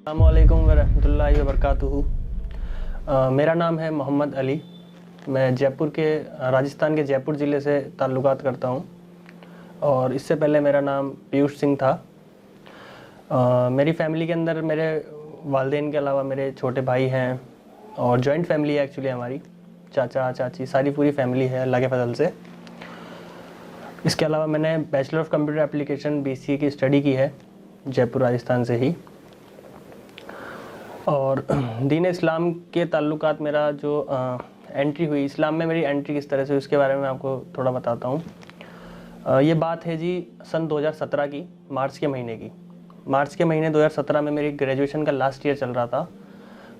अस्सलामुअलैकुम वरहमतुल्लाहि वबरकातुहू। मेरा नाम है मोहम्मद अली। मैं जयपुर के राजस्थान के जयपुर ज़िले से ताल्लुकात करता हूँ और इससे पहले मेरा नाम पीयूष सिंह था। मेरी फ़ैमिली के अंदर मेरे वालिदैन के अलावा मेरे छोटे भाई हैं और जॉइंट फैमिली है एक्चुअली हमारी। चाचा चाची सारी पूरी फैमिली है अल्लाह के फजल से। इसके अलावा मैंने bachelor of computer application BCA की स्टडी की है जयपुर राजस्थान से ही। और दीन इस्लाम के ताल्लुकात मेरा जो एंट्री हुई इस्लाम में, मेरी एंट्री किस तरह से हुई उसके बारे में आपको थोड़ा बताता हूँ। ये बात है जी सन 2017 की मार्च के महीने की। मार्च के महीने 2017 में मेरी ग्रेजुएशन का लास्ट ईयर चल रहा था।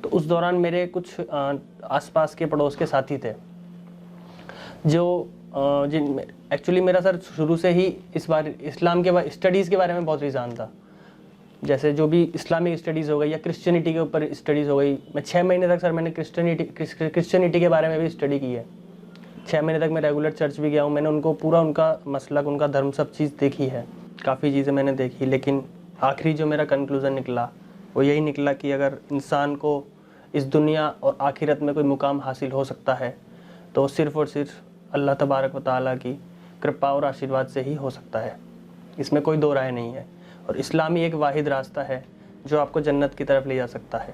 तो उस दौरान मेरे कुछ आसपास के पड़ोस के साथी थे जो जिन एक्चुअली मेरा सर शुरू से ही इस बार इस्लाम के स्टडीज़ के बारे में बहुत रुझान था। जैसे जो भी इस्लामिक स्टडीज़ हो गई या क्रिश्चियनिटी के ऊपर स्टडीज़ हो गई। मैं 6 महीने तक सर मैंने क्रिश्चियनिटी के बारे में भी स्टडी की है। 6 महीने तक मैं रेगुलर चर्च भी गया हूँ। मैंने उनको पूरा उनका मसलक, उनका धर्म, सब चीज़ देखी है। काफ़ी चीज़ें मैंने देखी, लेकिन आखिरी जो मेरा कंक्लूज़न निकला वो यही निकला कि अगर इंसान को इस दुनिया और आखिरत में कोई मुकाम हासिल हो सकता है तो सिर्फ़ और सिर्फ अल्लाह तबारक व तआला की कृपा और आशीर्वाद से ही हो सकता है। इसमें कोई दो राय नहीं है। और इस्लाम ही एक वाहिद रास्ता है जो आपको जन्नत की तरफ ले जा सकता है।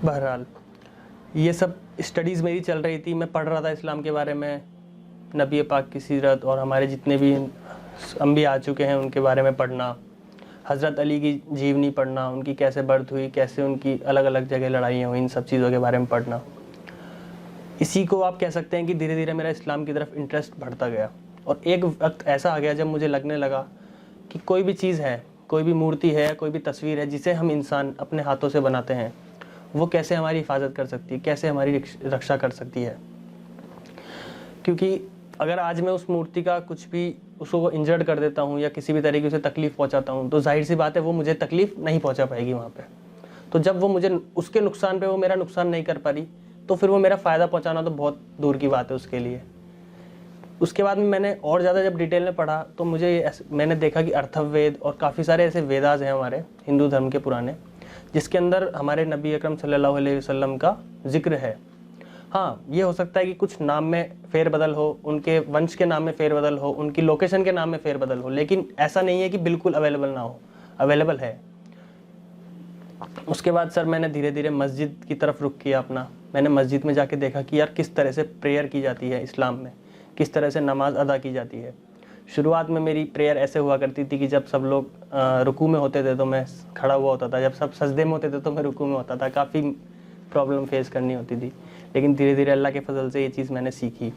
बहरहाल ये सब स्टडीज़ मेरी चल रही थी। मैं पढ़ रहा था इस्लाम के बारे में, नबी पाक की सीरत और हमारे जितने भी अंबिया आ चुके हैं उनके बारे में पढ़ना, हज़रत अली की जीवनी पढ़ना, उनकी कैसे बर्थ हुई, कैसे उनकी अलग अलग जगह लड़ाइयाँ हुई, इन सब चीज़ों के बारे में पढ़ना। इसी को आप कह सकते हैं कि धीरे धीरे मेरा इस्लाम की तरफ इंटरेस्ट बढ़ता गया। और एक वक्त ऐसा आ गया जब मुझे लगने लगा कि कोई भी चीज़ है, कोई भी मूर्ति है, कोई भी तस्वीर है जिसे हम इंसान अपने हाथों से बनाते हैं, वो कैसे हमारी हिफाजत कर सकती है, कैसे हमारी रक्षा कर सकती है। क्योंकि अगर आज मैं उस मूर्ति का कुछ भी उसको इंजर्ड कर देता हूँ या किसी भी तरीके से तकलीफ़ पहुँचाता हूँ तो जाहिर सी बात है वो मुझे तकलीफ़ नहीं पहुँचा पाएगी वहाँ पे। तो जब वो मुझे उसके नुकसान पे वो मेरा नुकसान नहीं कर पा रही तो फिर वो मेरा फ़ायदा पहुँचाना तो बहुत दूर की बात है उसके लिए। उसके बाद में मैंने और ज़्यादा जब डिटेल में पढ़ा तो मैंने देखा कि अर्थववेद और काफ़ी सारे ऐसे वेदास हैं हमारे हिंदू धर्म के पुराने, जिसके अंदर हमारे नबी अकरम सल्लल्लाहु अलैहि वसल्लम का जिक्र है। हाँ, ये हो सकता है कि कुछ नाम में फेरबदल हो, उनके वंश के नाम में फेरबदल हो, उनकी लोकेशन के नाम में फेरबदल हो, लेकिन ऐसा नहीं है कि बिल्कुल अवेलेबल ना हो, अवेलेबल है। उसके बाद सर मैंने धीरे धीरे मस्जिद की तरफ रुख किया अपना। मैंने मस्जिद में जाके देखा कि यार किस तरह से प्रेयर की जाती है इस्लाम में, किस तरह से नमाज अदा की जाती है। शुरुआत में मेरी प्रेयर ऐसे हुआ करती थी कि जब सब लोग रुकू में होते थे तो मैं खड़ा हुआ होता था, जब सब सजदे में होते थे तो मैं रुकू में होता था। काफ़ी प्रॉब्लम फेस करनी होती थी, लेकिन धीरे धीरे अल्लाह के फजल से ये चीज़ मैंने सीखी।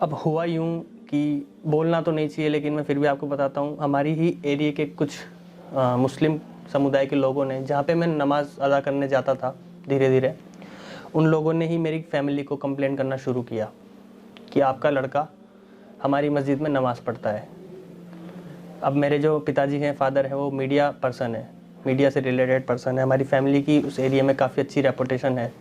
अब हुआ यूँ कि बोलना तो नहीं चाहिए लेकिन मैं फिर भी आपको बताता हूँ। हमारी ही एरिया के कुछ मुस्लिम समुदाय के लोगों ने, जहाँ पे मैं नमाज अदा करने जाता था, धीरे धीरे उन लोगों ने ही मेरी फैमिली को कंप्लेंट करना शुरू किया कि आपका लड़का हमारी मस्जिद में नमाज़ पढ़ता है। अब मेरे जो पिताजी हैं, फादर हैं, वो मीडिया पर्सन है, मीडिया से रिलेटेड पर्सन है। हमारी फैमिली की उस एरिया में काफ़ी अच्छी रेपुटेशन है।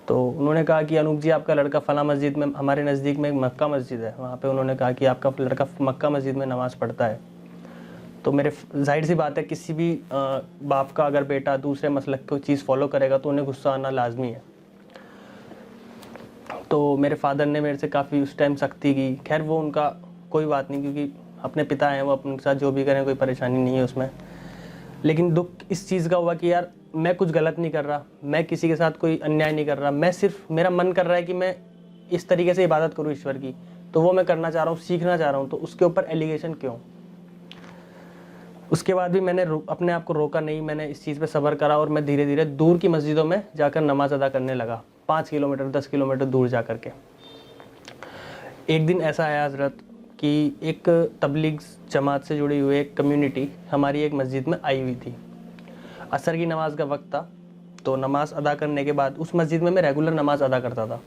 तो उन्होंने कहा कि अनूप जी आपका लड़का फ़लाँ मस्जिद में, हमारे नज़दीक में एक मक्का मस्जिद है, वहाँ पे उन्होंने कहा कि आपका लड़का मक्का मस्जिद में नमाज़ पढ़ता है। तो मेरे जाहिर सी बात है किसी भी बाप का अगर बेटा दूसरे मसलक को चीज़ फॉलो करेगा तो उन्हें गुस्सा आना लाजमी है। तो मेरे फादर ने मेरे से काफ़ी उस टाइम सख्ती की। खैर वो उनका कोई बात नहीं, क्योंकि अपने पिता हैं, वो अपने साथ जो भी करें कोई परेशानी नहीं है उसमें। लेकिन दुख इस चीज़ का हुआ कि यार मैं कुछ गलत नहीं कर रहा, मैं किसी के साथ कोई अन्याय नहीं कर रहा, मैं सिर्फ मेरा मन कर रहा है कि मैं इस तरीके से इबादत करूँ ईश्वर की, तो वो मैं करना चाह रहा हूँ, सीखना चाह रहा हूँ, तो उसके ऊपर एलिगेशन क्यों। उसके बाद भी मैंने अपने आप को रोका नहीं, मैंने इस चीज़ पे सब्र करा और मैं धीरे धीरे दूर की मस्जिदों में जाकर नमाज़ अदा करने लगा, 5 किलोमीटर 10 किलोमीटर दूर जा कर के। एक दिन ऐसा आया हज़रत कि एक तबलीग जमात से जुड़ी हुई एक कम्युनिटी हमारी एक मस्जिद में आई हुई थी। असर की नमाज का वक्त था, तो नमाज़ अदा करने के बाद उस मस्जिद में मैं रेगुलर नमाज़ अदा करता था।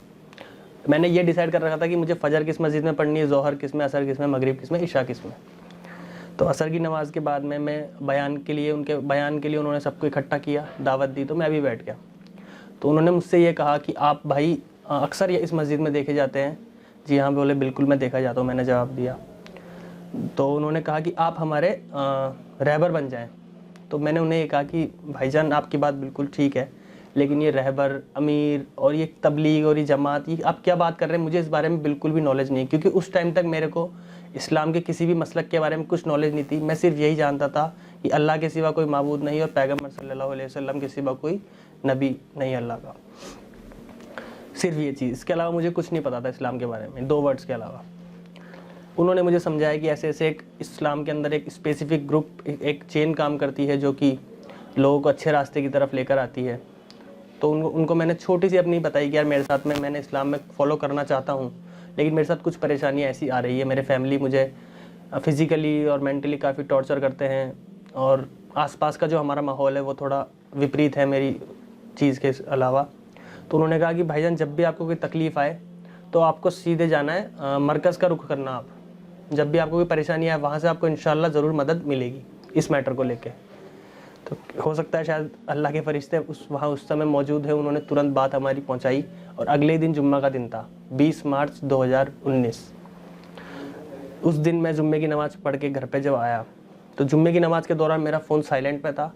मैंने ये डिसाइड कर रखा था कि मुझे फ़जर किस मस्जिद में पढ़नी है, ज़ोहर किस में, असर किस में, मगरिब किस में, इशा किस में। तो असर की नमाज़ के बाद में मैं बयान के लिए उन्होंने सबको इकट्ठा किया, दावत दी, तो मैं भी बैठ गया। तो उन्होंने मुझसे ये कहा कि आप भाई अक्सर ये इस मस्जिद में देखे जाते हैं। जी हाँ बोले, बिल्कुल मैं देखा जाता हूँ, मैंने जवाब दिया। तो उन्होंने कहा कि आप हमारे रहबर बन जाएं। तो मैंने उन्हें ये कहा कि भाईजान आपकी बात बिल्कुल ठीक है, लेकिन ये रहबर, अमीर और ये तबलीग और ये जमात, ये आप क्या बात कर रहे हैं, मुझे इस बारे में बिल्कुल भी नॉलेज नहीं, क्योंकि उस टाइम तक मेरे को इस्लाम के किसी भी मसलक के बारे में कुछ नॉलेज नहीं थी। मैं सिर्फ यही जानता था कि अल्लाह के सिवा कोई माबूद नहीं और पैगम्बर सल्लल्लाहु अलैहि वसल्लम के सिवा कोई नबी नहीं अल्लाह का, सिर्फ ये चीज़। इसके अलावा मुझे कुछ नहीं पता था इस्लाम के बारे में, 2 वर्ड्स के अलावा। उन्होंने मुझे समझाया कि ऐसे ऐसे एक इस्लाम के अंदर एक स्पेसिफिक ग्रुप, एक चेन काम करती है जो कि लोगों को अच्छे रास्ते की तरफ लेकर आती है। तो उनको मैंने छोटी सी अपनी बताई कि यार मेरे साथ में, मैंने इस्लाम में फॉलो करना चाहता हूँ, लेकिन मेरे साथ कुछ परेशानियाँ ऐसी आ रही है, मेरे फैमिली मुझे फिज़िकली और मेंटली काफ़ी टॉर्चर करते हैं, और आसपास का जो हमारा माहौल है वो थोड़ा विपरीत है मेरी चीज़ के अलावा। तो उन्होंने कहा कि भाईजान जब भी आपको कोई तकलीफ़ आए तो आपको सीधे जाना है, मरकज़ का रुख करना। आप जब भी आपको कोई परेशानी आए वहाँ से आपको इंशाल्लाह ज़रूर मदद मिलेगी इस मैटर को लेके। तो हो सकता है शायद अल्लाह के फरिश्ते वहाँ उस समय मौजूद है, उन्होंने तुरंत बात हमारी पहुँचाई। और अगले दिन जुम्मा का दिन था, 20 मार्च 2019। उस दिन मैं जुम्मे की नमाज़ पढ़ के घर पे जब आया तो जुम्मे की नमाज़ के दौरान मेरा फ़ोन साइलेंट पे था।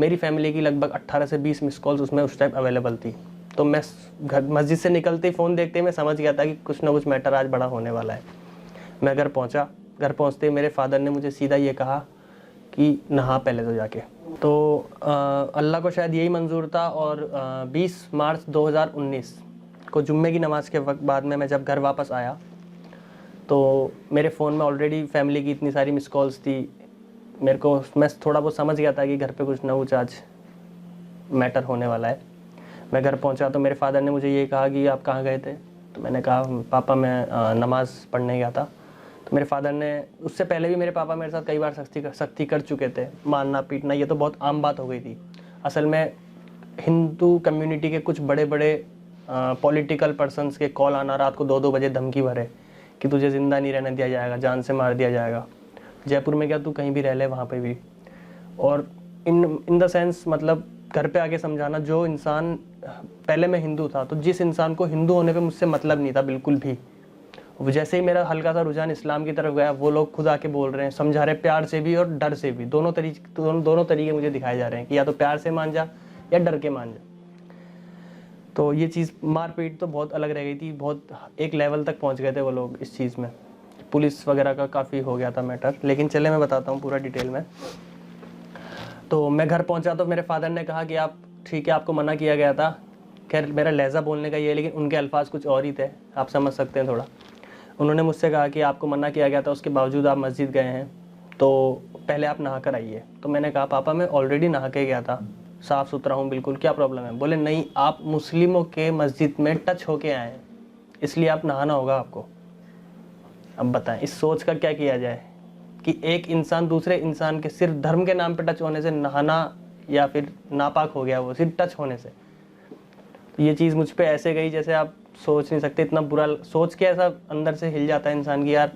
मेरी फैमिली की लगभग 18 से 20 मिस कॉल्स उसमें उस टाइम अवेलेबल थी। तो मैं घर मस्जिद से निकलते ही फ़ोन देखते ही मैं समझ गया था कि कुछ ना कुछ मैटर आज बड़ा होने वाला है। मैं घर पहुंचा। घर पहुंचते ही मेरे फादर ने मुझे सीधा ये कहा कि नहा पहले तो जाके। तो अल्लाह को शायद यही मंजूर था। और 20 मार्च 2019 को जुम्मे की नमाज़ के वक्त बाद में मैं जब घर वापस आया तो मेरे फ़ोन में ऑलरेडी फैमिली की इतनी सारी मिस कॉल्स थी। मैं थोड़ा बहुत समझ गया था कि घर पे कुछ ना कुछ आज मैटर होने वाला है। मैं घर पहुंचा तो मेरे फादर ने मुझे ये कहा कि आप कहाँ गए थे। तो मैंने कहा पापा मैं नमाज़ पढ़ने गया था। तो मेरे फादर ने, उससे पहले भी मेरे पापा मेरे साथ कई बार सख्ती कर चुके थे, मारना पीटना, ये तो बहुत आम बात हो गई थी। असल में हिंदू कम्युनिटी के कुछ बड़े बड़े पॉलिटिकल पर्सनस के कॉल आना रात को 2-2 बजे धमकी भरे कि तुझे ज़िंदा नहीं रहने दिया जाएगा, जान से मार दिया जाएगा। जयपुर में क्या तू कहीं भी रह ले, वहाँ पे भी। और इन द सेंस मतलब घर पे आके समझाना, जो इंसान, पहले मैं हिंदू था तो जिस इंसान को हिंदू होने पे मुझसे मतलब नहीं था बिल्कुल भी, जैसे ही मेरा हल्का सा रुझान इस्लाम की तरफ गया, वो लोग खुद आके बोल रहे हैं, समझा रहे, प्यार से भी और डर से भी, दोनों तरीके मुझे दिखाए जा रहे हैं कि या तो प्यार से मान जा या डर के मान जा। तो ये चीज़, मारपीट तो बहुत अलग रह गई थी, बहुत एक लेवल तक पहुंच गए थे वो लोग इस चीज़ में। पुलिस वगैरह का काफ़ी हो गया था मैटर, लेकिन चले मैं बताता हूँ पूरा डिटेल में। तो मैं घर पहुंचा तो मेरे फादर ने कहा कि आप ठीक है, आपको मना किया गया था। खैर मेरा लहजा बोलने का ये है, लेकिन उनके अल्फाज कुछ और ही थे, आप समझ सकते हैं थोड़ा। उन्होंने मुझसे कहा कि आपको मना किया गया था, उसके बावजूद आप मस्जिद गए हैं, तो पहले आप नहा कर आइए। तो मैंने कहा पापा मैं ऑलरेडी नहा के गया था, साफ़ सुथरा हूँ बिल्कुल, क्या प्रॉब्लम है। बोले नहीं, आप मुस्लिमों के मस्जिद में टच होके आए हैं, इसलिए आप नहाना होगा आपको। अब बताएं इस सोच का क्या किया जाए कि एक इंसान दूसरे इंसान के सिर्फ धर्म के नाम पे टच होने से नहाना, या फिर नापाक हो गया वो सिर्फ टच होने से। तो ये चीज़ मुझ पे ऐसे गई जैसे आप सोच नहीं सकते, इतना बुरा सोच के ऐसा अंदर से हिल जाता है इंसान की, यार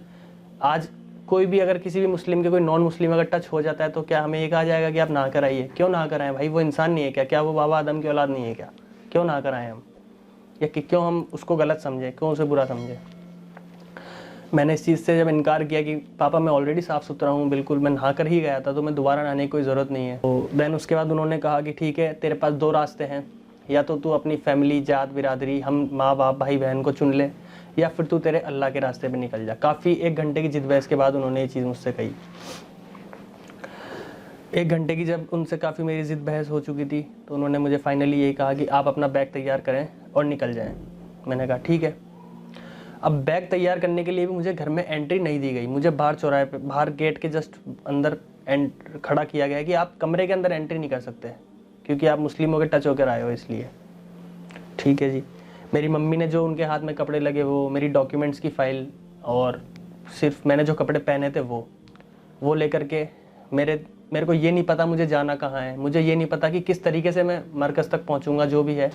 आज कोई भी अगर किसी भी मुस्लिम के कोई नॉन मुस्लिम अगर टच हो जाता है तो क्या हमें ये कहा जाएगा कि आप नहा कर आइए? क्यों नहा कर आए भाई? वो इंसान नहीं है क्या? क्या वो बाबा आदम की औलाद नहीं है क्या? क्यों नहा कर आए हम? या कि क्यों हम उसको गलत समझें, क्यों उसे बुरा समझें? मैंने इस चीज़ से जब इनकार किया कि पापा मैं ऑलरेडी साफ़ सुथरा हूँ बिल्कुल, मैं नहा कर ही गया था, तो मैं दोबारा नहाने की कोई ज़रूरत नहीं है। तो देन उसके बाद उन्होंने कहा कि ठीक है, तेरे पास 2 रास्ते हैं, या तो तू अपनी फैमिली, जात बिरादरी, हम माँ बाप भाई बहन को चुन ले, या फिर तू तेरे अल्लाह के रास्ते पे निकल जा। काफ़ी 1 घंटे की जिद बहस के बाद उन्होंने ये चीज़ मुझसे कही। 1 घंटे की जब उनसे काफ़ी मेरी जिद बहस हो चुकी थी तो उन्होंने मुझे फाइनली यही कहा कि आप अपना बैग तैयार करें और निकल जाएं। मैंने कहा ठीक है। अब बैग तैयार करने के लिए भी मुझे घर में एंट्री नहीं दी गई, मुझे बाहर चौराहे पे, बाहर गेट के जस्ट अंदर खड़ा किया गया कि आप कमरे के अंदर एंट्री नहीं कर सकते क्योंकि आप मुस्लिमों के टच होकर आए हो, इसलिए। ठीक है जी। मेरी मम्मी ने जो उनके हाथ में कपड़े लगे, वो मेरी डॉक्यूमेंट्स की फ़ाइल और सिर्फ मैंने जो कपड़े पहने थे वो लेकर के, मेरे को ये नहीं पता मुझे जाना कहाँ है, मुझे ये नहीं पता कि किस तरीके से मैं मरकज़ तक पहुँचूँगा, जो भी है।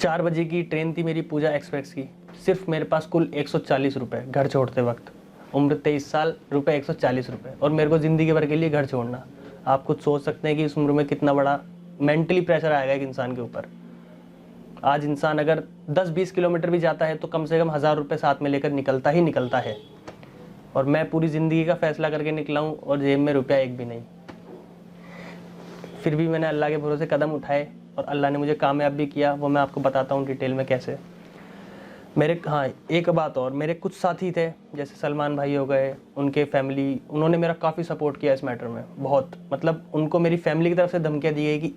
4 बजे की ट्रेन थी मेरी पूजा एक्सप्रेस की। सिर्फ मेरे पास कुल 140 रुपये घर छोड़ते वक्त, उम्र 23 साल, रुपये 140 रुपये, और मेरे को ज़िंदगी भर के लिए घर छोड़ना। आप खुद सोच सकते हैं कि इस उम्र में कितना बड़ा मेंटली प्रेशर आएगा एक इंसान के ऊपर। आज इंसान अगर 10-20 किलोमीटर भी जाता है तो कम से कम 1000 रुपये साथ में लेकर निकलता ही निकलता है, और मैं पूरी ज़िंदगी का फ़ैसला करके निकला हूँ और जेब में रुपया एक भी नहीं। फिर भी मैंने अल्लाह के भरोसे कदम उठाए और अल्लाह ने मुझे कामयाब भी किया। वो मैं आपको बताता हूँ डिटेल में कैसे। मेरे हाँ, एक बात और, मेरे कुछ साथी थे जैसे सलमान भाई हो गए, उनके फैमिली, उन्होंने मेरा काफ़ी सपोर्ट किया इस मैटर में, बहुत। मतलब उनको मेरी फैमिली की तरफ से धमकियाँ दी गई कि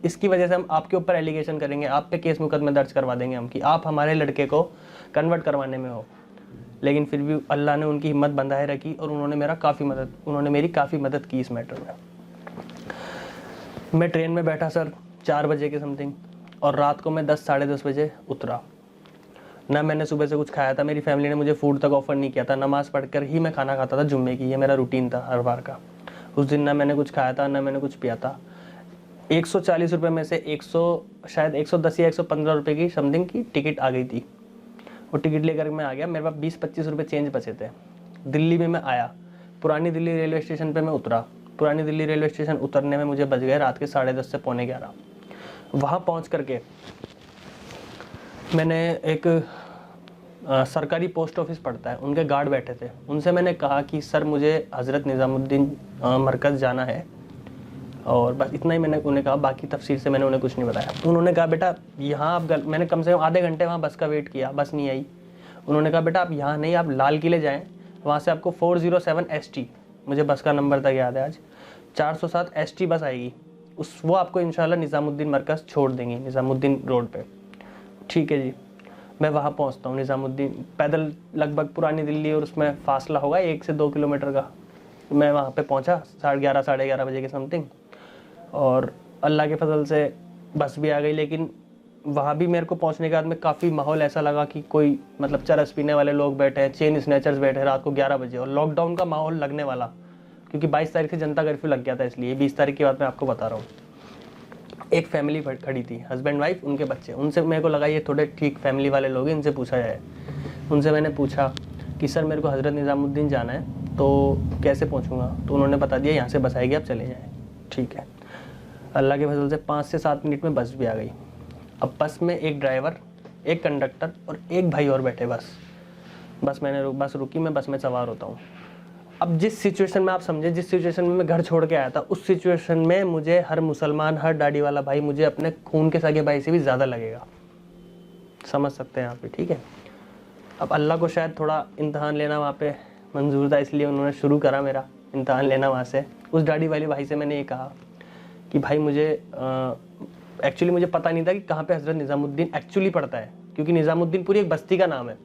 इसकी वजह से हम आपके ऊपर एलिगेशन करेंगे, आप पे केस मुकदमे दर्ज करवा देंगे हम, कि आप हमारे लड़के को कन्वर्ट करवाने में हो। लेकिन फिर भी अल्लाह ने उनकी हिम्मत बंधाए रखी और उन्होंने मेरी काफ़ी मदद की इस मैटर में। मैं ट्रेन में बैठा सर 4 बजे के समथिंग, और रात को मैं 10 साढ़े 10 बजे उतरा। ना मैंने सुबह से कुछ खाया था, मेरी फैमिली ने मुझे फूड तक ऑफर नहीं किया था। नमाज़ पढ़कर ही मैं खाना खाता था जुम्मे की, ये मेरा रूटीन था हर बार का। उस दिन ना मैंने कुछ खाया था, ना मैंने कुछ पिया था। 140 रुपये में से 110 या 115 रुपये की समथिंग की टिकट आ गई थी। वो टिकट लेकर मैं आ गया, मेरे पास 20-25 रुपये चेंज बचे थे। दिल्ली में मैं आया, पुरानी दिल्ली रेलवे स्टेशन पे मैं उतरा। पुरानी दिल्ली रेलवे स्टेशन उतरने में मुझे बज गए रात के 10:30 से 11:45। वहाँ पहुँच करके मैंने एक सरकारी पोस्ट ऑफिस पड़ता है, उनके गार्ड बैठे थे। उनसे मैंने कहा कि सर मुझे हज़रत निज़ामुद्दीन मरकज़ जाना है, और बस इतना ही मैंने उन्हें कहा। बाकी तफसील से मैंने उन्हें कुछ नहीं बताया। उन्होंने कहा बेटा यहाँ आप मैंने कम से कम आधे घंटे वहाँ बस का वेट किया, बस नहीं आई। उन्होंने कहा बेटा आप यहाँ नहीं, आप लाल किले जाएँ, वहाँ से आपको 407 ST, मुझे बस का नंबर तक याद है आज, 407 ST बस आएगी, वो आपको इंशाल्लाह निज़ामुद्दीन मरकज़ छोड़ देंगी, निज़ामुद्दीन रोड पे। ठीक है जी। मैं वहाँ पहुँचता हूँ निज़ामुद्दीन, पैदल लगभग पुरानी दिल्ली और उसमें फासला होगा 1 से 2 किलोमीटर का। मैं वहाँ पे पहुँचा 11:30 साढ़े 11 बजे के समथिंग, और अल्लाह के फजल से बस भी आ गई। लेकिन वहाँ भी मेरे को पहुँचने के बाद में काफ़ी माहौल ऐसा लगा कि कोई मतलब चरस पीने वाले लोग बैठे हैं, चेन स्नैचर्स बैठे हैं रात को 11 बजे, और लॉकडाउन का माहौल लगने वाला, क्योंकि 22 तारीख से जनता कर्फ्यू लग गया था, इसलिए 20 तारीख की बात मैं आपको बता रहा हूँ। एक फैमिली खड़ी थी, हस्बैंड वाइफ उनके बच्चे। उनसे मेरे को लगा ये थोड़े ठीक फैमिली वाले लोग हैं, इनसे पूछा जाए। उनसे मैंने पूछा कि सर मेरे को हज़रत निज़ामुद्दीन जाना है, तो कैसे पहुंचूंगा? तो उन्होंने बता दिया यहाँ से बस आएगी, आप चले जाएँ। ठीक है। अल्लाह के फजल से 5 से 7 मिनट में बस भी आ गई। अब बस में एक ड्राइवर, एक कंडक्टर और एक भाई और बैठे। बस रुकी, मैं बस में सवार होता हूँ। अब जिस सिचुएशन में आप समझे, जिस सिचुएशन में मैं घर छोड़ के आया था, उस सिचुएशन में मुझे हर मुसलमान, हर दाढ़ी वाला भाई मुझे अपने खून के सगे भाई से भी ज़्यादा लगेगा। समझ सकते हैं आप भी, ठीक है। अब अल्लाह को शायद थोड़ा इम्तहान लेना वहाँ पे मंजूर था, इसलिए उन्होंने शुरू करा मेरा इम्तहान लेना वहाँ से। उस दाढ़ी वाले भाई से मैंने ये कहा कि भाई मुझे एक्चुअली मुझे पता नहीं था कि कहाँ पे हज़रत निज़ामुद्दीन एक्चुअली पड़ता है, क्योंकि निज़ामुद्दीन पूरी एक बस्ती का नाम है,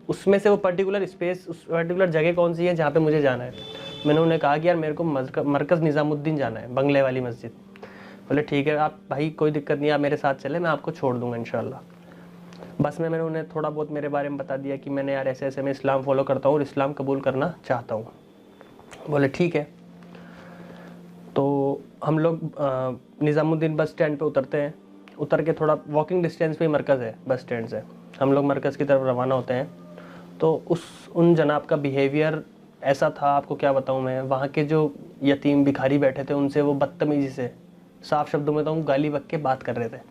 उसमें से वो पर्टिकुलर स्पेस, उस पर्टिकुलर जगह कौन सी है जहाँ पे मुझे जाना है। मैंने उन्हें कहा कि यार मेरे को मरकज़ निज़ामुद्दीन जाना है, बंगले वाली मस्जिद। बोले ठीक है आप भाई, कोई दिक्कत नहीं, आप मेरे साथ चले, मैं आपको छोड़ दूंगा इंशाल्लाह। बस में मैंने उन्हें थोड़ा बहुत मेरे बारे में बता दिया कि मैंने यार ऐसे ऐसे मैं इस्लाम फॉलो करता हूँ और इस्लाम कबूल करना चाहता हूँ। बोले ठीक है। तो हम लोग निज़ामुद्दीन बस स्टैंड पे उतरते हैं। उतर के थोड़ा वॉकिंग डिस्टेंस पे ही मरकज़ है बस स्टैंड से। हम लोग मरकज़ की तरफ रवाना होते हैं। तो उन जनाब का बिहेवियर ऐसा था, आपको क्या बताऊं मैं। वहाँ के जो यतीम भिखारी बैठे थे उनसे वो बदतमीज़ी से, साफ शब्दों में तो गाली बक के बात कर रहे थे,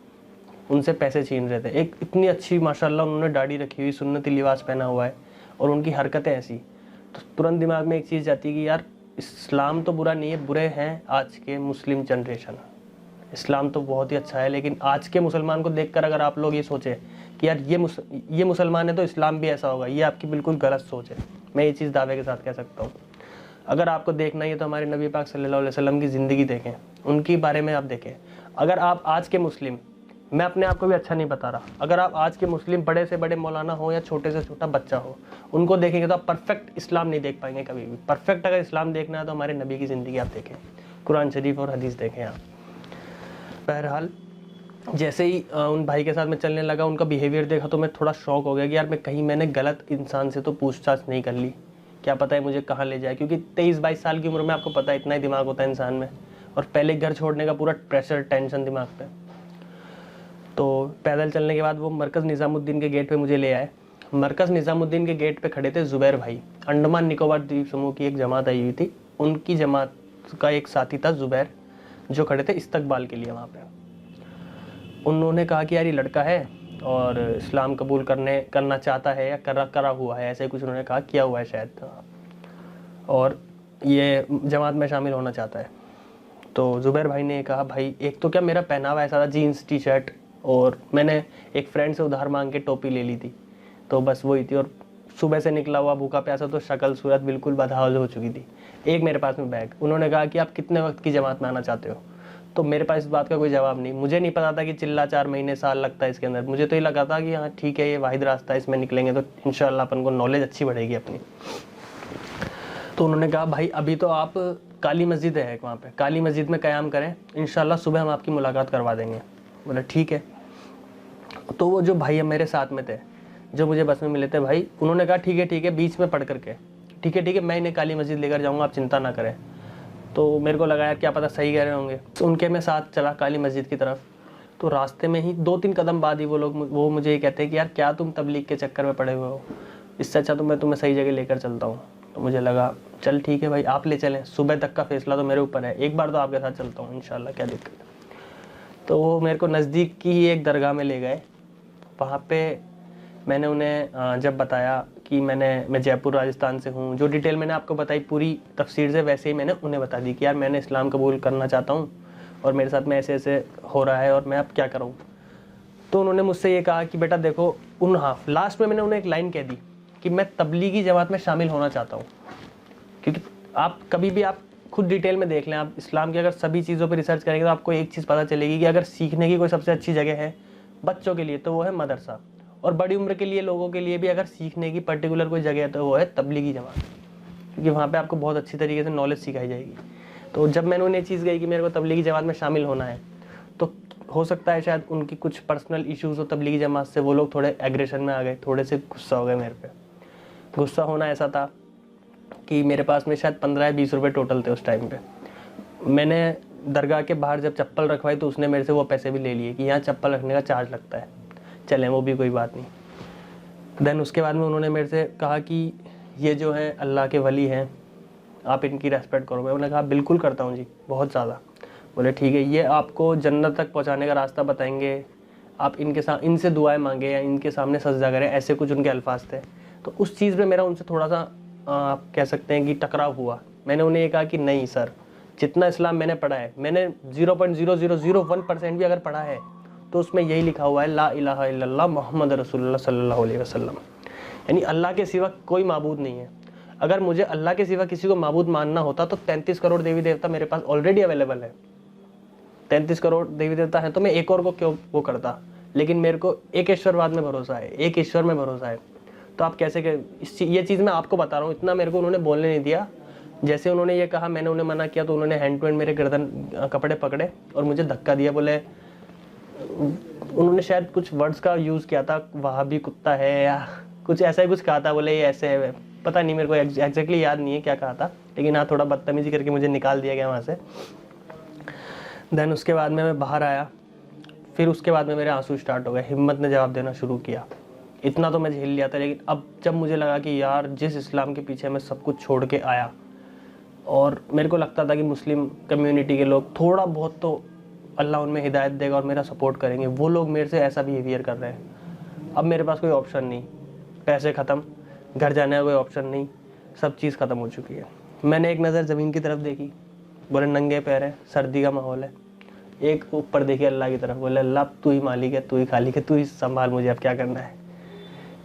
उनसे पैसे छीन रहे थे। एक इतनी अच्छी माशाल्लाह उन्होंने दाढ़ी रखी हुई, सुन्नती लिबास पहना हुआ है, और उनकी हरकतें ऐसी, तो तुरंत दिमाग में एक चीज़ जाती है कि यार इस्लाम तो बुरा नहीं है, बुरे हैं आज के मुस्लिम जनरेशन। इस्लाम तो बहुत ही अच्छा है, लेकिन आज के मुसलमान को देखकर अगर आप लोग ये सोचें कि यार ये मुसलमान है तो इस्लाम भी ऐसा होगा, ये आपकी बिल्कुल गलत सोच है। मैं ये चीज़ दावे के साथ कह सकता हूँ। अगर आपको देखना ही है तो हमारे नबी पाक सल्लल्लाहु अलैहि वसल्लम की ज़िंदगी देखें, उनके बारे में आप देखें। अगर आप आज के मुस्लिम, मैं अपने आप को भी अच्छा नहीं बता रहा, अगर आप आज के मुस्लिम बड़े से बड़े मौलाना हो या छोटे से छोटा बच्चा हो, उनको देखेंगे तो आप परफेक्ट इस्लाम नहीं देख पाएंगे कभी भी। परफेक्ट अगर इस्लाम देखना है तो हमारे नबी की ज़िंदगी आप देखें, कुरान शरीफ और हदीस देखें आप। बहरहाल जैसे ही उन भाई के साथ मैं चलने लगा, उनका बिहेवियर देखा तो मैं थोड़ा शॉक हो गया कि यार मैं कहीं मैंने गलत इंसान से तो पूछताछ नहीं कर ली, क्या पता है मुझे कहाँ ले जाए। क्योंकि 23-22 साल की उम्र में आपको पता है इतना ही दिमाग होता है इंसान में, और पहले घर छोड़ने का पूरा प्रेशर, टेंशन दिमाग पे। तो पैदल चलने के बाद वो मरकज़ निज़ामुद्दीन के गेट पे मुझे ले आए। मरकज़ निज़ामुद्दीन के गेट पे खड़े थे ज़ुबैर भाई, अंडमान निकोबार द्वीप समूह की एक जमात आई हुई थी, उनकी जमात का एक साथी था ज़ुबैर, जो खड़े थे इस्तकबाल के लिए वहाँ पे। उन्होंने कहा कि यार ये लड़का है और इस्लाम कबूल करना चाहता है या करा हुआ है, ऐसे कुछ उन्होंने कहा, किया हुआ है शायद, और ये जमात में शामिल होना चाहता है। तो ज़ुबैर भाई ने कहा भाई एक तो क्या मेरा पहनावा ऐसा था, जीन्स टी शर्ट, और मैंने एक फ्रेंड से उधार मांग के टोपी ले ली थी, तो बस वही थी। और सुबह से निकला हुआ भूखा प्यासा, तो शक्ल सूरत बिल्कुल बदहाल हो चुकी थी। एक मेरे पास में बैग। उन्होंने कहा कि आप कितने वक्त की जमात में आना चाहते हो? तो मेरे पास इस बात का कोई जवाब नहीं। मुझे नहीं पता था कि चिल्ला 4 महीने साल लगता है इसके अंदर। मुझे तो ये लगा था कि हाँ ठीक है, ये वाहिद रास्ता है, इसमें निकलेंगे तो इंशाल्लाह अपन को नॉलेज अच्छी बढ़ेगी अपनी। तो उन्होंने कहा भाई अभी तो आप काली मस्जिद है वहाँ पे, काली मस्जिद में क़याम करें, इंशाल्लाह सुबह हम आपकी मुलाकात करवा देंगे। बोला ठीक है। तो वो जो भाई मेरे साथ में थे, जो मुझे बस में मिले थे भाई, उन्होंने कहा ठीक है बीच में पढ़ करके, ठीक है मैं इन्हें काली मस्जिद लेकर जाऊँगा, आप चिंता ना करें। तो मेरे को लगा यार क्या पता सही कह रहे होंगे, तो उनके मैं साथ चला काली मस्जिद की तरफ। तो रास्ते में ही 2-3 कदम बाद ही वो मुझे ये कहते हैं कि यार क्या तुम तबलीग के चक्कर में पड़े हुए हो, इससे अच्छा तो मैं तुम्हें सही जगह लेकर चलता हूँ। तो मुझे लगा चल ठीक है भाई, आप ले चलें, सुबह तक का फैसला तो मेरे ऊपर है, एक बार तो आपके साथ चलता हूँ इंशाल्लाह, क्या दिक्कत है। तो वो मेरे को नज़दीक की ही एक दरगाह में ले गए। वहाँ पे मैंने उन्हें जब बताया कि मैं जयपुर राजस्थान से हूँ, जो डिटेल मैंने आपको बताई पूरी तफसीर से, वैसे ही मैंने उन्हें बता दी कि यार मैंने इस्लाम कबूल करना चाहता हूँ और मेरे साथ में ऐसे ऐसे हो रहा है और मैं अब क्या करूँ। तो उन्होंने मुझसे ये कहा कि बेटा देखो, लास्ट में मैंने उन्हें एक लाइन कह दी कि मैं तबलीगी जमात में शामिल होना चाहता हूँ। क्योंकि आप कभी भी आप खुद डिटेल में देख लें, आप इस्लाम की अगर सभी चीज़ों पर रिसर्च करेंगे तो आपको एक चीज़ पता चलेगी कि अगर सीखने की कोई सबसे अच्छी जगह है बच्चों के लिए तो वो है मदरसा, और बड़ी उम्र के लिए लोगों के लिए भी अगर सीखने की पर्टिकुलर कोई जगह है तो वो है तबलीगी जमात, क्योंकि वहाँ पे आपको बहुत अच्छी तरीके से नॉलेज सिखाई जाएगी। तो जब मैंने उन्हें चीज़ कही कि मेरे को तबलीगी जमात में शामिल होना है, तो हो सकता है शायद उनकी कुछ पर्सनल इश्यूज़ हो तबलीगी जमात से, वो लोग थोड़े एग्रेशन में आ गए, थोड़े से गुस्सा हो गए मेरे पे। गुस्सा होना ऐसा था कि मेरे पास में शायद 15 या 20 रुपये टोटल थे उस टाइम पे। मैंने दरगाह के बाहर जब चप्पल रखवाई तो उसने मेरे से वो पैसे भी ले लिए कि यहाँ चप्पल रखने का चार्ज लगता है, चलें वो भी कोई बात नहीं। देन उसके बाद में उन्होंने मेरे से कहा कि ये जो है अल्लाह के वली हैं, आप इनकी रेस्पेक्ट करो। मैंने कहा बिल्कुल करता हूँ जी, बहुत ज़्यादा। बोले ठीक है, ये आपको जन्नत तक पहुँचाने का रास्ता बताएंगे, आप इनसे दुआएं मांगे या इनके सामने सजदा करें, ऐसे कुछ उनके अल्फाज थे। तो उस चीज़ में मेरा उनसे थोड़ा सा आप कह सकते हैं कि टकराव हुआ। मैंने उन्हें ये कहा कि नहीं सर, जितना इस्लाम मैंने पढ़ा है, मैंने 0.0001% भी अगर पढ़ा है तो उसमें यही लिखा हुआ है ला इलाहा इल्लल्लाह मोहम्मद रसूलुल्लाह सल्लल्लाहु अलैहि वसल्लम, यानी अल्लाह के सिवा कोई माबूद नहीं है। अगर मुझे अल्लाह के सिवा किसी को माबूद मानना होता तो 33 करोड़ देवी देवता मेरे पास ऑलरेडी अवेलेबल है। 33 करोड़ देवी देवता है तो मैं एक और को क्यों वो करता, लेकिन मेरे को एक ईश्वरवाद में भरोसा है, एक ईश्वर में भरोसा है। तो आप कैसे ये चीज़ मैं आपको बता रहा हूँ, इतना मेरे को उन्होंने बोलने नहीं दिया। जैसे उन्होंने ये कहा, मैंने उन्हें मना किया तो उन्होंने हैंड टू हैंड मेरे गर्दन कपड़े पकड़े और मुझे धक्का दिया। बोले, उन्होंने शायद कुछ वर्ड्स का यूज़ किया था, वहाबी कुत्ता है या कुछ ऐसा ही कुछ कहा था। बोले ये ऐसे है, पता नहीं, मेरे को एग्जैक्टली याद नहीं है क्या कहा था, लेकिन हाँ थोड़ा बदतमीजी करके मुझे निकाल दिया गया वहाँ से। देन उसके बाद में मैं बाहर आया, फिर उसके बाद में मेरे आंसू स्टार्ट हो गए, हिम्मत ने जवाब देना शुरू किया। इतना तो मैं झेल लिया था, लेकिन अब जब मुझे लगा कि यार जिस इस्लाम के पीछे मैं सब कुछ छोड़ के आया, और मेरे को लगता था कि मुस्लिम कम्युनिटी के लोग थोड़ा बहुत तो अल्लाह उनमें हिदायत देगा और मेरा सपोर्ट करेंगे, वो लोग मेरे से ऐसा बिहेवियर कर रहे हैं। अब मेरे पास कोई ऑप्शन नहीं, पैसे ख़त्म, घर जाने का कोई ऑप्शन नहीं, सब चीज़ ख़त्म हो चुकी है। मैंने एक नज़र ज़मीन की तरफ देखी, बोले नंगे पैर है, सर्दी का माहौल है। एक ऊपर देखी अल्लाह की तरफ, बोले अल्लाह तू ही मालिक है, तू ही खालिक है, तू ही संभाल मुझे, अब क्या करना है।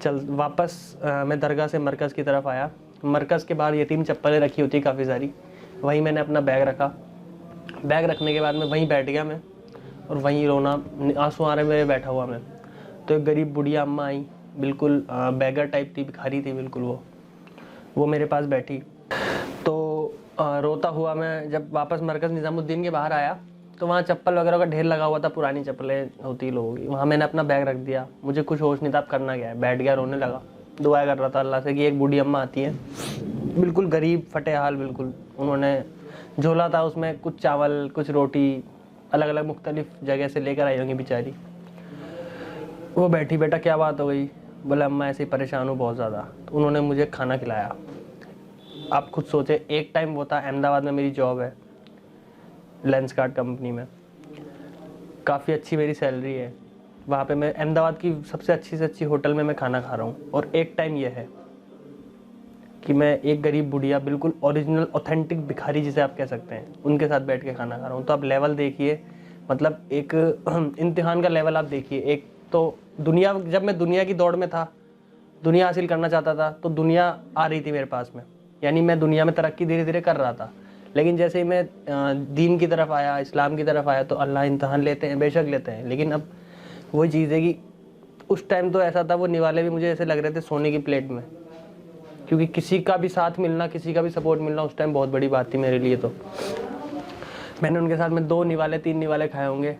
चल वापस मैं दरगाह से मरकज़ की तरफ आया। मरकज़ के बाहर यतीम चप्पलें रखी होती काफ़ी सारी, वहीं मैंने अपना बैग रखा। बैग रखने के बाद में वहीं बैठ गया मैं, और वहीं रोना, आंसू आ रहे मेरे, बैठा हुआ मैं। तो एक गरीब बुढ़िया अम्मा आई, बिल्कुल बैगर टाइप थी, भिखारी थी बिल्कुल, वो मेरे पास बैठी। तो रोता हुआ मैं जब वापस मरकज़ निज़ामुद्दीन के बाहर आया तो वहाँ चप्पल वगैरह का ढेर लगा हुआ था, पुरानी चप्पलें होती लोगों की। वहाँ मैंने अपना बैग रख दिया, मुझे कुछ होश नहीं था अब करना क्या है। बैठ गया, रोने लगा, दुआ कर रहा था अल्लाह से कि एक बूढ़ी अम्मा आती है, बिल्कुल गरीब फटे हाल, बिल्कुल उन्होंने झोला था, उसमें कुछ चावल कुछ रोटी अलग अलग मुख्तलिफ जगह से लेकर आई होंगी बेचारी। वो बैठी, बेटा क्या बात हो गई? बोला अम्मा ऐसे ही परेशान हूँ बहुत ज़्यादा। तो उन्होंने मुझे खाना खिलाया। आप खुद सोचे, एक टाइम वो था, अहमदाबाद में मेरी जॉब है लेंस कार्ड कंपनी में, काफ़ी अच्छी मेरी सैलरी है, वहाँ पे मैं अहमदाबाद की सबसे अच्छी से अच्छी होटल में मैं खाना खा रहा हूँ, और एक टाइम ये है। कि मैं एक गरीब बुढ़िया, बिल्कुल ओरिजिनल ऑथेंटिक भिखारी जिसे आप कह सकते हैं, उनके साथ बैठ के खाना खा रहा हूँ। तो आप लेवल देखिए, मतलब एक इम्तिहान का लेवल आप देखिए। एक तो दुनिया, जब मैं दुनिया की दौड़ में था, दुनिया हासिल करना चाहता था, तो दुनिया आ रही थी मेरे पास में, यानी मैं दुनिया में तरक्की धीरे धीरे कर रहा था। लेकिन जैसे ही मैं दीन की तरफ आया, इस्लाम की तरफ आया, तो अल्लाह इम्तहान लेते हैं, बेशक लेते हैं, लेकिन अब वही चीज़ है कि उस टाइम तो ऐसा था, वो निवाले भी मुझे ऐसे लग रहे थे सोने की प्लेट में, क्योंकि किसी का भी साथ मिलना, किसी का भी सपोर्ट मिलना उस टाइम बहुत बड़ी बात थी मेरे लिए। तो मैंने उनके साथ में 2 निवाले 3 निवाले खाए होंगे।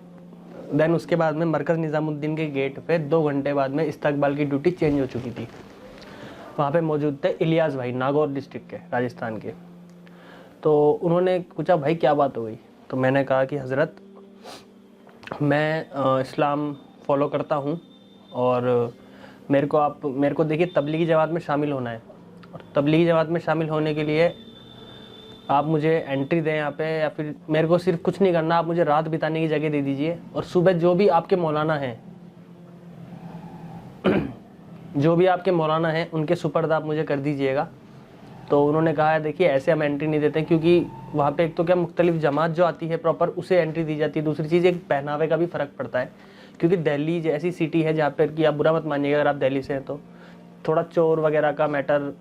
देन उसके बाद में मरकज़ निज़ामुद्दीन के गेट पे 2 घंटे बाद में इस्तकबाल की ड्यूटी चेंज हो चुकी थी। वहाँ पे मौजूद थे इलियास भाई, नागौर डिस्ट्रिक्ट के, राजस्थान के। तो उन्होंने पूछा भाई क्या बात हो गई। तो मैंने कहा कि हज़रत मैं इस्लाम फॉलो करता हूँ और मेरे को देखिए तबलीगी जमात में शामिल होना है, और तबलीगी जमात में शामिल होने के लिए आप मुझे एंट्री दें यहाँ पे, या फिर मेरे को सिर्फ कुछ नहीं करना, आप मुझे रात बिताने की जगह दे दीजिए, और सुबह जो भी आपके मौलाना हैं जो भी आपके मौलाना हैं उनके सुपर्द आप मुझे कर दीजिएगा। तो उन्होंने कहा है देखिए ऐसे हम एंट्री नहीं देते, क्योंकि वहाँ पे एक तो क्या मुख्तलिफ जमात जो आती है प्रॉपर उसे एंट्री दी जाती है, दूसरी चीज़ एक पहनावे का भी फ़र्क पड़ता है, क्योंकि दिल्ली जैसी सिटी है जहाँ पर कि आप बुरा मत मानिएगा अगर आप दिल्ली से हैं, तो थोड़ा चोर वगैरह का मैटर,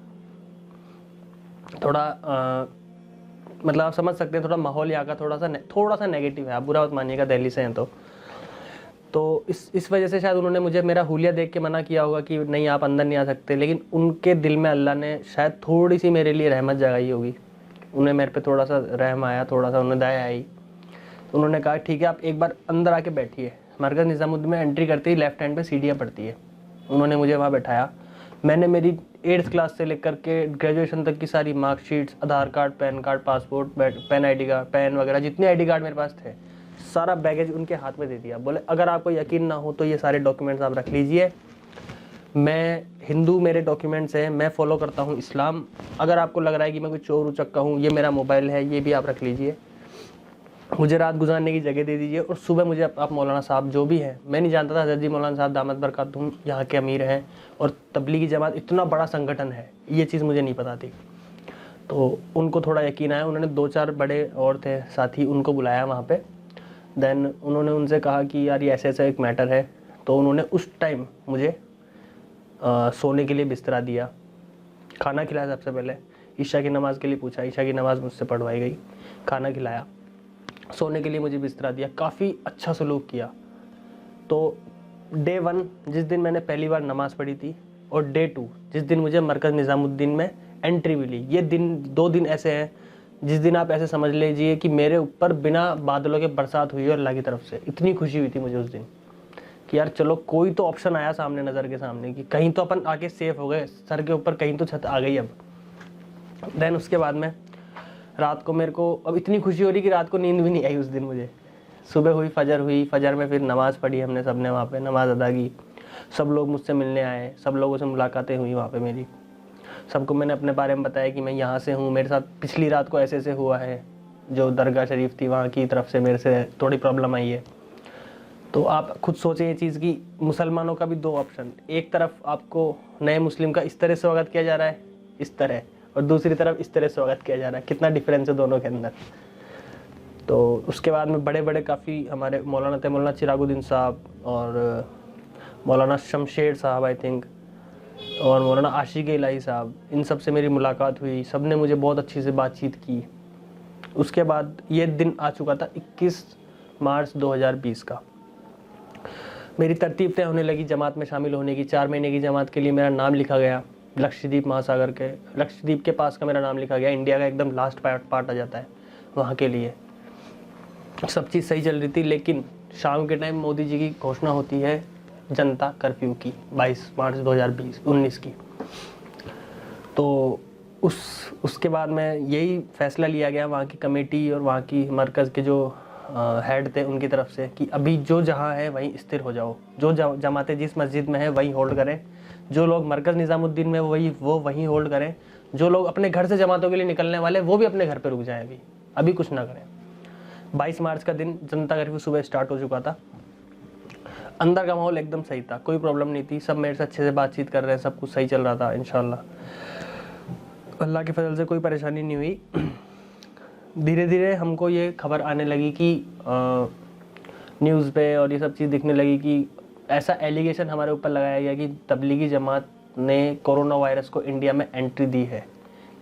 थोड़ा मतलब आप समझ सकते हैं, थोड़ा माहौल यहाँ का थोड़ा सा नेगेटिव है, आप बुरा मत मानिएगा दिल्ली से हैं तो इस वजह से शायद उन्होंने मुझे मेरा हुलिया देख के मना किया होगा कि नहीं आप अंदर नहीं आ सकते। लेकिन उनके दिल में अल्लाह ने शायद थोड़ी सी मेरे लिए रहमत जगाई होगी, उन्हें मेरे पे थोड़ा सा रहम आया, थोड़ा सा उन्हें दया आई। तो उन्होंने कहा ठीक है आप एक बार अंदर आके बैठिए। मरकज़ निज़ामुद्दीन में एंट्री करते ही लेफ्ट हैंड पर सीढ़ियाँ पड़ती है, उन्होंने मुझे वहाँ बैठाया। मैंने मेरी 8th क्लास से लेकर के ग्रेजुएशन तक की सारी marksheets, Aadhaar card, PAN card, passport, PAN ID card, PAN वगैरह जितने ID कार्ड मेरे पास थे, सारा बैगेज उनके हाथ में दे दिया। बोले अगर आपको यकीन ना हो तो ये सारे डॉक्यूमेंट्स आप रख लीजिए, मैं हिंदू, मेरे डॉक्यूमेंट्स हैं, मैं फॉलो करता हूँ इस्लाम, अगर आपको लग रहा है कि मैं कोई चोर उचक्का हूँ, ये मेरा मोबाइल है, ये भी आप रख लीजिए, मुझे रात गुजारने की जगह दे दीजिए, और सुबह मुझे आप मौलाना साहब जो भी है, मैं नहीं जानता था हज़रत जी मौलाना साहब दामद बरकातुहूम यहाँ के अमीर हैं, और तबलीगी जमात इतना बड़ा संगठन है, ये चीज़ मुझे नहीं पता थी। तो उनको थोड़ा यकीन आया, उन्होंने 2-4 बड़े और थे साथी, उनको बुलाया वहाँ पे। देन उन्होंने उनसे कहा कि यार ये ऐसे ऐसा एक मैटर है। तो उन्होंने उस टाइम मुझे सोने के लिए बिस्तरा दिया, खाना खिलाया, सबसे पहले ईशा की नमाज़ के लिए पूछा, ईशा की नमाज़ मुझसे पढ़वाई गई, खाना खिलाया, सोने के लिए मुझे बिस्तरा दिया, काफ़ी अच्छा सलूक किया। तो डे 1 जिस दिन मैंने पहली बार नमाज़ पढ़ी थी, और डे 2 जिस दिन मुझे मरकज़ निज़ामुद्दीन में एंट्री मिली, ये दिन 2 दिन ऐसे हैं जिस दिन आप ऐसे समझ लीजिए कि मेरे ऊपर बिना बादलों के बरसात हुई है अल्लाह की तरफ से। इतनी खुशी हुई थी मुझे उस दिन कि यार चलो कोई तो ऑप्शन आया सामने, नज़र के सामने, कि कहीं तो अपन आके सेफ हो गए, सर के ऊपर कहीं तो छत आ गई अब। देन उसके बाद में रात को मेरे को अब इतनी खुशी हो रही कि रात को नींद भी नहीं आई उस दिन मुझे। सुबह हुई, फजर में फिर नमाज़ पढ़ी हमने सब ने, वहाँ पे नमाज़ अदा की, सब लोग मुझसे मिलने आए, सब लोगों से मुलाकातें हुई वहाँ पे मेरी, सबको मैंने अपने बारे में बताया कि मैं यहाँ से हूँ, मेरे साथ पिछली रात को ऐसे ऐसे हुआ है, जो दरगाह शरीफ थी वहाँ की तरफ से मेरे से थोड़ी प्रॉब्लम आई है। तो आप खुद सोचें ये चीज़ कि मुसलमानों का भी 2 ऑप्शन, एक तरफ आपको नए मुस्लिम का इस तरह स्वागत किया जा रहा है, इस तरह, और दूसरी तरफ इस तरह स्वागत किया जा रहा है, कितना डिफरेंस है दोनों के अंदर। तो उसके बाद में बड़े बड़े काफ़ी हमारे मौलाना थे, मौलाना चिरागुद्दीन साहब और मौलाना शमशेर साहब आई थिंक, और मौलाना आशिक इलाही साहब, इन सब से मेरी मुलाकात हुई, सब ने मुझे बहुत अच्छी से बातचीत की। उसके बाद ये दिन आ चुका था 21 मार्च 2020 का, मेरी तरतीब तय होने लगी जमात में शामिल होने की। 4 महीने की जमात के लिए मेरा नाम लिखा गया, लक्षद्वीप महासागर के, लक्षद्वीप के पास का मेरा नाम लिखा गया, इंडिया का एकदम लास्ट पार्ट आ जाता है वहाँ के लिए। सब चीज़ सही चल रही थी, लेकिन शाम के टाइम मोदी जी की घोषणा होती है जनता कर्फ्यू की, 22 मार्च 2019 की। तो उसके बाद में यही फैसला लिया गया वहाँ की कमेटी और वहाँ की मरकज़ के जो हेड थे उनकी तरफ से कि अभी जो जहाँ है वहीं स्थिर हो जाओ, जो जमातें जिस मस्जिद में है वहीं होल्ड करें, जो लोग मरकज़ निज़ामुद्दीन में वो वहीं होल्ड करें, जो लोग अपने घर से जमातों के लिए निकलने वाले वो भी अपने घर पर रुक जाएं, अभी कुछ ना करें। 22 मार्च का दिन जनता कर्फ्यू सुबह स्टार्ट हो चुका था। अंदर का माहौल एकदम सही था, कोई प्रॉब्लम नहीं थी, सब मेरे से अच्छे से बातचीत कर रहे हैं, सब कुछ सही चल रहा था इंशाल्लाह। अल्लाह के फजल से कोई परेशानी नहीं हुई। धीरे धीरे हमको ये खबर आने लगी कि न्यूज़ पे और ये सब चीज़ दिखने लगी कि ऐसा एलिगेशन हमारे ऊपर लगाया गया कि तबलीगी जमात ने कोरोना वायरस को इंडिया में एंट्री दी है।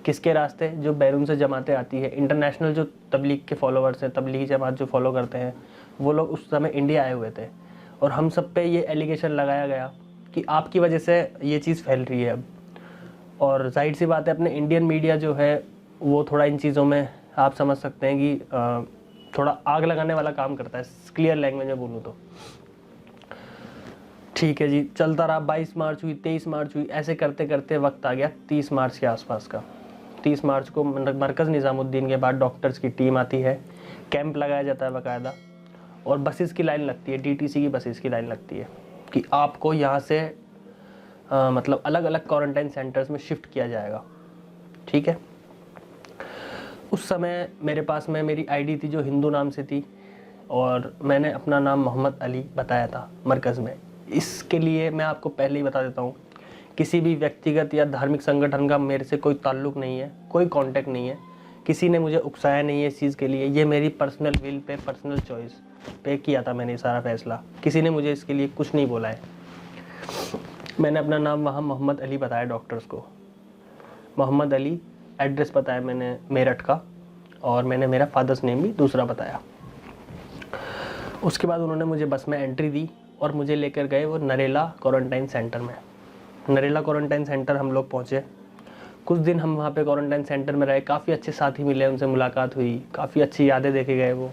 किसके रास्ते? जो बैरून से जमातें आती है, इंटरनेशनल जो तबलीग के फॉलोअर्स हैं, तबलीगी जमात जो फॉलो करते हैं, वो लोग उस समय इंडिया आए हुए थे और हम सब पे ये एलिगेशन लगाया गया कि आपकी वजह से ये चीज़ फैल रही है अब। और जाहिर सी बात है, अपने इंडियन मीडिया जो है वो थोड़ा इन चीज़ों में आप समझ सकते हैं कि थोड़ा आग लगाने वाला काम करता है, क्लियर लैंग्वेज में बोलूँ तो। ठीक है जी, चलता रहा। 22 मार्च हुई, 23 मार्च हुई, ऐसे करते करते वक्त आ गया 30 मार्च के आसपास का। 30 मार्च को मरकज़ निज़ामुद्दीन के बाद डॉक्टर्स की टीम आती है, कैंप लगाया जाता है बाकायदा, और बसेस की लाइन लगती है, डीटीसी की बसेस की लाइन लगती है कि आपको यहाँ से मतलब अलग अलग क्वारंटाइन सेंटर्स में शिफ्ट किया जाएगा। ठीक है। उस समय मेरे पास में मेरी आईडी थी जो हिंदू नाम से थी और मैंने अपना नाम मोहम्मद अली बताया था मरकज़ में। इसके लिए मैं आपको पहले ही बता देता हूँ, किसी भी व्यक्तिगत या धार्मिक संगठन का मेरे से कोई ताल्लुक़ नहीं है, कोई कांटेक्ट नहीं है, किसी ने मुझे उकसाया नहीं है इस चीज़ के लिए। ये मेरी personal will pay, personal choice पे किया था मैंने सारा फैसला। किसी ने मुझे इसके लिए कुछ नहीं बोला है। मैंने अपना नाम वहाँ मोहम्मद अली बताया डॉक्टर्स को, मोहम्मद अली। एड्रेस बताया मैंने मेरठ का, और मैंने मेरा फादर्स नेम भी दूसरा बताया। उसके बाद उन्होंने मुझे बस में एंट्री दी और मुझे लेकर गए वो नरेला क्वारंटाइन सेंटर में। नरेला क्वारंटाइन सेंटर हम लोग पहुँचे। कुछ दिन हम वहाँ पे क्वारंटाइन सेंटर में रहे, काफ़ी अच्छे साथी मिले, उनसे मुलाकात हुई, काफ़ी अच्छी यादें देखे गए वो।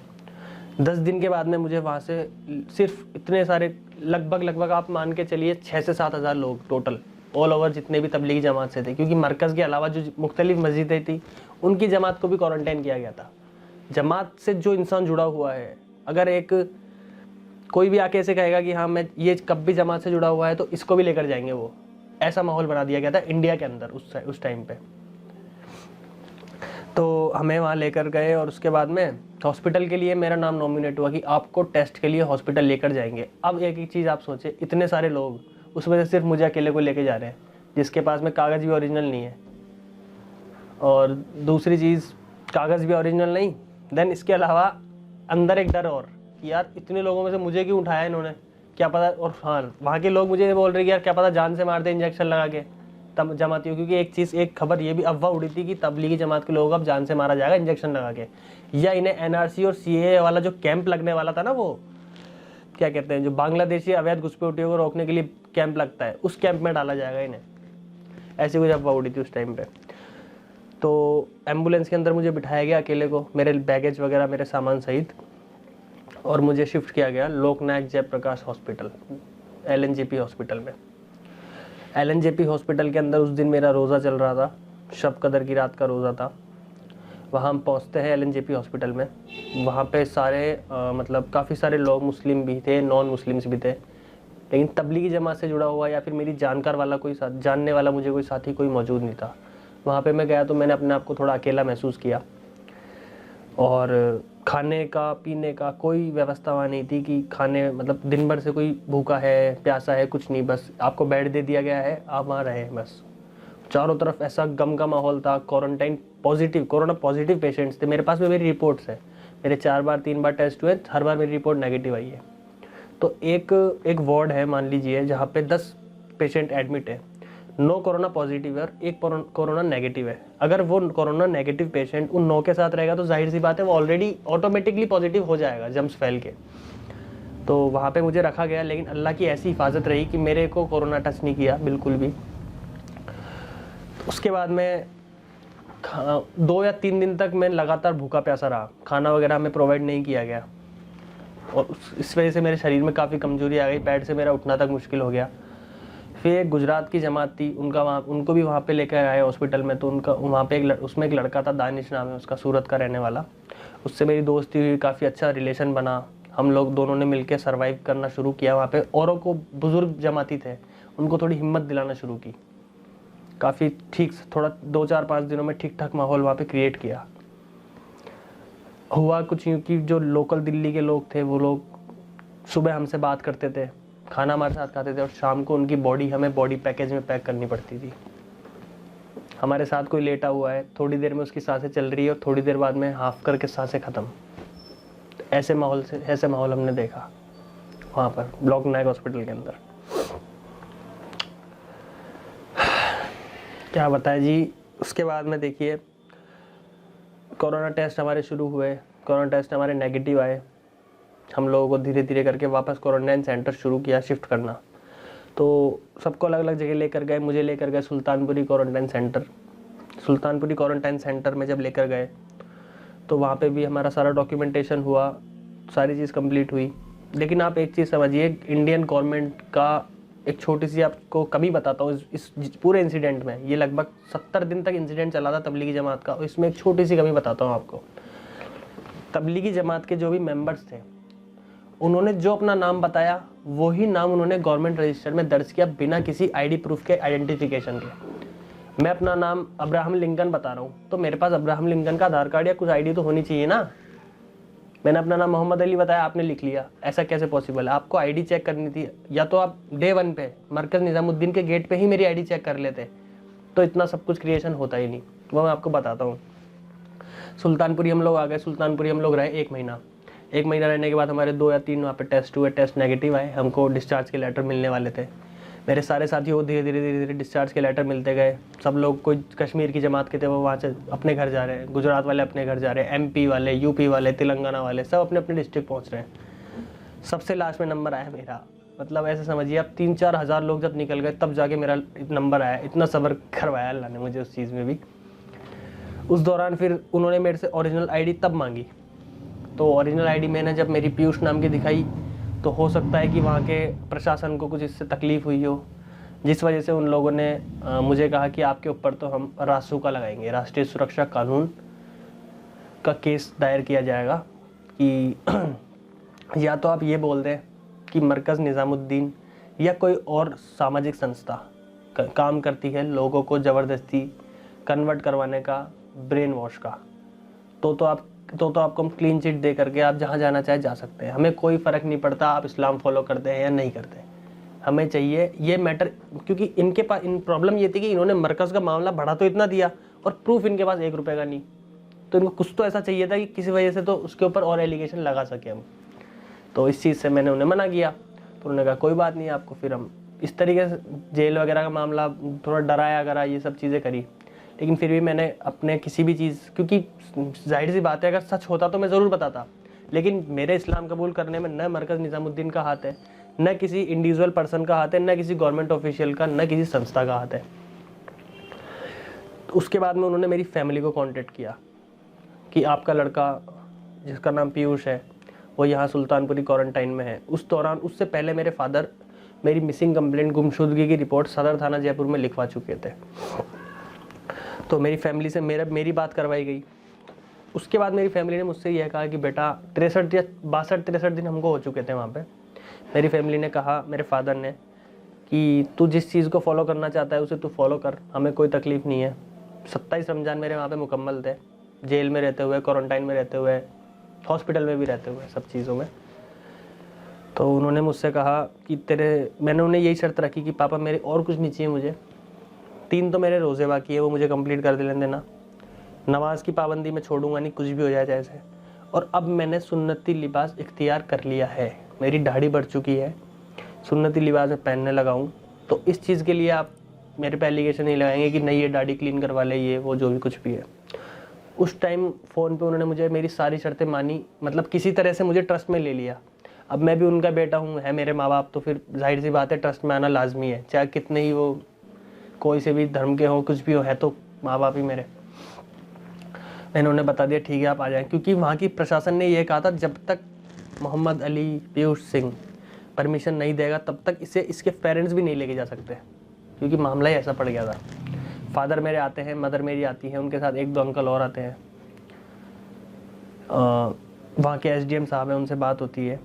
10 दिन के बाद में मुझे वहाँ से सिर्फ इतने सारे लगभग आप मान के चलिए 6 से 7 हज़ार लोग टोटल ऑल ओवर जितने भी तबलीगी जमात से थे, क्योंकि मरकज़ के अलावा जो मुख्तलिफ मस्जिदें थी उनकी जमात को भी क्वारंटाइन किया गया था। जमात से जो इंसान जुड़ा हुआ है, अगर एक कोई भी आके ऐसे कहेगा कि हाँ मैं ये कब भी जमात से जुड़ा हुआ है तो इसको भी लेकर जाएंगे, वो ऐसा माहौल बना दिया गया था इंडिया के अंदर उस टाइम पे। तो हमें वहाँ लेकर गए और उसके बाद में हॉस्पिटल के लिए मेरा नाम नॉमिनेट हुआ कि आपको टेस्ट के लिए हॉस्पिटल लेकर जाएंगे। अब एक चीज़ आप सोचें, इतने सारे लोग, उसमें से सिर्फ मुझे अकेले को लेके जा रहे हैं जिसके पास में कागज़ भी ओरिजिनल नहीं है, और दूसरी चीज़ कागज़ भी ओरिजिनल नहीं, देन इसके अलावा अंदर एक डर और कि यार इतने लोगों में से मुझे क्यों उठाया इन्होंने, क्या पता। और हाँ, वहाँ के लोग मुझे बोल रहे कि यार क्या पता जान से मार दे इंजेक्शन लगा के तब जमातियों, क्योंकि एक खबर ये भी अफवाह उड़ी थी कि तबलीगी जमात के लोगों को अब जान से मारा जाएगा इंजेक्शन लगा के, या इन्हें एनआरसी और सीएए वाला जो कैंप लगने वाला था ना, वो क्या कहते हैं, जो बांग्लादेशी अवैध घुसपैठियों को रोकने के लिए कैंप लगता है, उस कैंप में डाला जाएगा इन्हें। ऐसी कुछ अफवाह उड़ी थी उस टाइम पे। तो एम्बुलेंस के अंदर मुझे बिठाया गया अकेले को, मेरे बैगेज वगैरह मेरे सामान सहित, और मुझे शिफ्ट किया गया लोकनायक जयप्रकाश हॉस्पिटल, LNJP हॉस्पिटल में। LNJP हॉस्पिटल के अंदर उस दिन मेरा रोज़ा चल रहा था, शब कदर की रात का रोज़ा था। वहाँ हम पहुँचते हैं LNJP हॉस्पिटल में। वहाँ पे सारे मतलब काफ़ी सारे लोग, मुस्लिम भी थे, नॉन मुस्लिम्स भी थे, लेकिन तबलीगी जमात से जुड़ा हुआ या फिर मेरी जानकार वाला कोई जानने वाला मुझे कोई साथी कोई मौजूद नहीं था। वहाँ पे मैं गया तो मैंने अपने आप को थोड़ा अकेला महसूस किया, और खाने का पीने का कोई व्यवस्था वहाँ नहीं थी कि खाने, मतलब दिन भर से कोई भूखा है प्यासा है कुछ नहीं, बस आपको बेड दे दिया गया है, आप वहाँ रहे बस। चारों तरफ ऐसा गम का माहौल था। कोरोना पॉजिटिव पेशेंट्स थे। मेरे पास में मेरी रिपोर्ट्स है, मेरे 4 बार 3 बार टेस्ट हुए, हर बार मेरी रिपोर्ट नेगेटिव आई है। तो एक वार्ड है मान लीजिए जहाँ पे 10 पेशेंट एडमिट है, 9 कोरोना पॉजिटिव है और 1 कोरोना नेगेटिव है। अगर वो कोरोना नेगेटिव पेशेंट उन 9 के साथ रहेगा तो जाहिर सी बात है वो ऑलरेडी ऑटोमेटिकली पॉजिटिव हो जाएगा जम्स फैल के। तो वहाँ पे मुझे रखा गया, लेकिन अल्लाह की ऐसी हिफाजत रही कि मेरे को कोरोना टच नहीं किया बिल्कुल भी। उसके बाद में 2 या 3 दिन तक मैं लगातार भूखा प्यासा रहा, खाना वगैरह हमें प्रोवाइड नहीं किया गया, और इस वजह से मेरे शरीर में काफ़ी कमजोरी आ गई, बेड से मेरा उठना तक मुश्किल हो गया। फिर एक गुजरात की जमात थी, उनको भी वहाँ पे लेकर आए हॉस्पिटल में। तो उनका वहाँ पे उसमें एक लड़का था, दानिश नाम है उसका, सूरत का रहने वाला। उससे मेरी दोस्ती हुई, काफ़ी अच्छा रिलेशन बना। हम लोग दोनों ने मिलकर सर्वाइव करना शुरू किया वहाँ पे। औरों को, बुज़ुर्ग जमाती थे, उनको थोड़ी हिम्मत दिलाना शुरू की। काफ़ी ठीक, थोड़ा 2-4-5 दिनों में ठीक ठाक माहौल वहाँ पे क्रिएट किया। हुआ कुछ यूँ कि जो लोकल दिल्ली के लोग थे, वो लोग सुबह हमसे बात करते थे, खाना हमारे साथ खाते थे, और शाम को उनकी बॉडी हमें बॉडी पैकेज में पैक करनी पड़ती थी। हमारे साथ कोई लेटा हुआ है, थोड़ी देर में उसकी सांसें चल रही है और थोड़ी देर बाद में हाफ करके सांसें ख़त्म। ऐसे माहौल हमने देखा वहाँ पर ब्लॉक नायक हॉस्पिटल के अंदर। क्या बताया जी। उसके बाद में देखिए कोरोना टेस्ट हमारे शुरू हुए, कोरोना टेस्ट हमारे नेगेटिव आए। हम लोगों को धीरे धीरे करके वापस क्वारंटाइन सेंटर शुरू किया शिफ्ट करना। तो सबको अलग अलग जगह लेकर गए, मुझे लेकर गए Sultanpuri quarantine centre. Sultanpuri quarantine centre में जब लेकर गए तो वहाँ पे भी हमारा सारा डॉक्यूमेंटेशन हुआ, सारी चीज़ कंप्लीट हुई। लेकिन आप एक चीज़ समझिए, इंडियन गवर्नमेंट का एक छोटी सी आपको कमी बताता हूँ इस पूरे इंसिडेंट में। ये लगभग 70 दिन तक इंसिडेंट चला था तबलीगी जमात का, और इसमें एक छोटी सी कमी बताता हूँ आपको। तबलीगी जमात के जो भी मेंबर्स थे, उन्होंने जो अपना नाम बताया वही नाम उन्होंने गवर्नमेंट रजिस्टर में दर्ज किया बिना किसी आईडी प्रूफ के, आइडेंटिफिकेशन के। मैं अपना नाम अब्राहम लिंकन बता रहा हूँ तो मेरे पास अब्राहम लिंकन का आधार कार्ड या कुछ आईडी तो होनी चाहिए ना। मैंने अपना नाम मोहम्मद अली बताया, आपने लिख लिया, ऐसा कैसे पॉसिबल है? आपको आईडी चेक करनी थी, या तो आप डे 1 पे मरकज़ निज़ामुद्दीन के गेट पे ही मेरी आईडी चेक कर लेते, तो इतना सब कुछ क्रिएशन होता ही नहीं। वो मैं आपको बताता हूँ। सुल्तानपुरी हम लोग आ गए, सुल्तानपुरी हम लोग रहे 1 महीना। 1 महीना रहने के बाद हमारे 2 या 3 वहाँ पे टेस्ट हुए, टेस्ट नेगेटिव आए, हमको डिस्चार्ज के लेटर मिलने वाले थे। मेरे सारे साथियों को धीरे धीरे डिस्चार्ज के लेटर मिलते गए। सब लोग, कोई कश्मीर की जमात के थे वो वहाँ से अपने घर जा रहे हैं, गुजरात वाले अपने घर जा रहे हैं, एमपी वाले, यूपी वाले, तेलंगाना वाले, सब अपने अपने डिस्ट्रिक्ट पहुँच रहे हैं। सबसे लास्ट में नंबर आया मेरा। मतलब ऐसे समझिए आप 3-4 हज़ार लोग जब निकल गए तब जाके मेरा नंबर आया। इतना सब्र करवाया अल्लाह ने मुझे उस चीज़ में भी। उस दौरान फिर उन्होंने मेरे से ओरिजिनल आईडी तब मांगी, तो ओरिजिनल आईडी मैंने जब मेरी पीयूष नाम की दिखाई तो हो सकता है कि वहाँ के प्रशासन को कुछ इससे तकलीफ़ हुई हो, जिस वजह से उन लोगों ने मुझे कहा कि आपके ऊपर तो हम रासू का लगाएंगे, राष्ट्रीय सुरक्षा कानून का केस दायर किया जाएगा कि या तो आप ये बोल दें कि मरकज़ निज़ामुद्दीन या कोई और सामाजिक संस्था काम करती है लोगों को ज़बरदस्ती कन्वर्ट करवाने का, ब्रेन वॉश का, तो आपको हम क्लीन चिट दे करके आप जहाँ जाना चाहे जा सकते हैं। हमें कोई फ़र्क नहीं पड़ता आप इस्लाम फॉलो करते हैं या नहीं करते। हमें चाहिए ये मैटर, क्योंकि इनके पास इन प्रॉब्लम ये थी कि इन्होंने मरकज़ का मामला बढ़ा तो इतना दिया और प्रूफ इनके पास 1 रुपये का नहीं, तो इनको कुछ तो ऐसा चाहिए था कि किसी वजह से तो उसके ऊपर और एलिगेशन लगा सके हम। तो इस चीज़ से मैंने उन्हें मना किया, तो उन्होंने कहा कोई बात नहीं आपको, फिर हम इस तरीके से जेल वगैरह का मामला थोड़ा डराया करा, ये सब चीज़ें करी। लेकिन फिर भी मैंने अपने किसी भी चीज़, क्योंकि जाहिर सी बात है अगर सच होता तो मैं ज़रूर बताता, लेकिन मेरे इस्लाम कबूल करने में न मरकज़ निज़ामुद्दीन का हाथ है, न किसी इंडिविजुअल पर्सन का हाथ है, न किसी गवर्नमेंट ऑफिशियल का, न किसी संस्था का हाथ है। तो उसके बाद में उन्होंने मेरी फैमिली को कांटेक्ट किया कि आपका लड़का जिसका नाम पीयूष है वो यहाँ सुल्तानपुरी क्वारंटाइन में है। उस दौरान, उससे पहले मेरे फादर मेरी मिसिंग कंप्लेंट, गुमशुदगी की रिपोर्ट सदर थाना जयपुर में लिखवा चुके थे। तो मेरी फैमिली से मेरी बात करवाई गई। उसके बाद मेरी फैमिली ने मुझसे यह कहा कि बेटा 63 या 62-63 दिन हमको हो चुके थे वहाँ पे। मेरी फैमिली ने कहा, मेरे फादर ने, कि तू जिस चीज़ को फॉलो करना चाहता है उसे तू फॉलो कर, हमें कोई तकलीफ़ नहीं है। 27 रमज़ान मेरे वहाँ पे मुकम्मल थे, जेल में रहते हुए, क्वारंटाइन में रहते हुए, हॉस्पिटल में भी रहते हुए, सब चीज़ों में। तो उन्होंने मुझसे कहा कि मैंने उन्हें यही शर्त रखी कि पापा मेरे और कुछ नहीं चाहिए मुझे, 3 तो मेरे रोज़े बाकी है वो मुझे कंप्लीट कर देना, नमाज की पाबंदी मैं छोड़ूंगा नहीं, कुछ भी हो जाए जैसे। और अब मैंने सुन्नती लिबास इख्तियार कर लिया है, मेरी दाढ़ी बढ़ चुकी है, सुन्नती लिबास में पहनने लगा हूँ। तो इस चीज़ के लिए आप मेरे पे एलिगेशन नहीं लगाएंगे कि नहीं ये दाढ़ी क्लीन करवा ले, ये वो जो भी कुछ भी है। उस टाइम फ़ोन पे उन्होंने मुझे मेरी सारी शर्तें मानी, मतलब किसी तरह से मुझे ट्रस्ट में ले लिया। अब मैं भी उनका बेटा हूँ, है मेरे माँ बाप, तो फिर जाहिर सी बात है ट्रस्ट में आना लाजमी है, चाहे कितने ही वो कोई से भी धर्म के हों, कुछ भी हो, है तो माँ बाप ही मेरे। मैंने उन्हें बता दिया ठीक है आप आ जाएं, क्योंकि वहाँ की प्रशासन ने यह कहा था जब तक मोहम्मद अली पीयूष सिंह परमिशन नहीं देगा तब तक इसे इसके पेरेंट्स भी नहीं लेके जा सकते, क्योंकि मामला ही ऐसा पड़ गया था। फादर मेरे आते हैं, मदर मेरी आती है, उनके साथ 1-2 अंकल और आते हैं। वहाँ के एसडीएम साहब हैं, उनसे बात होती है।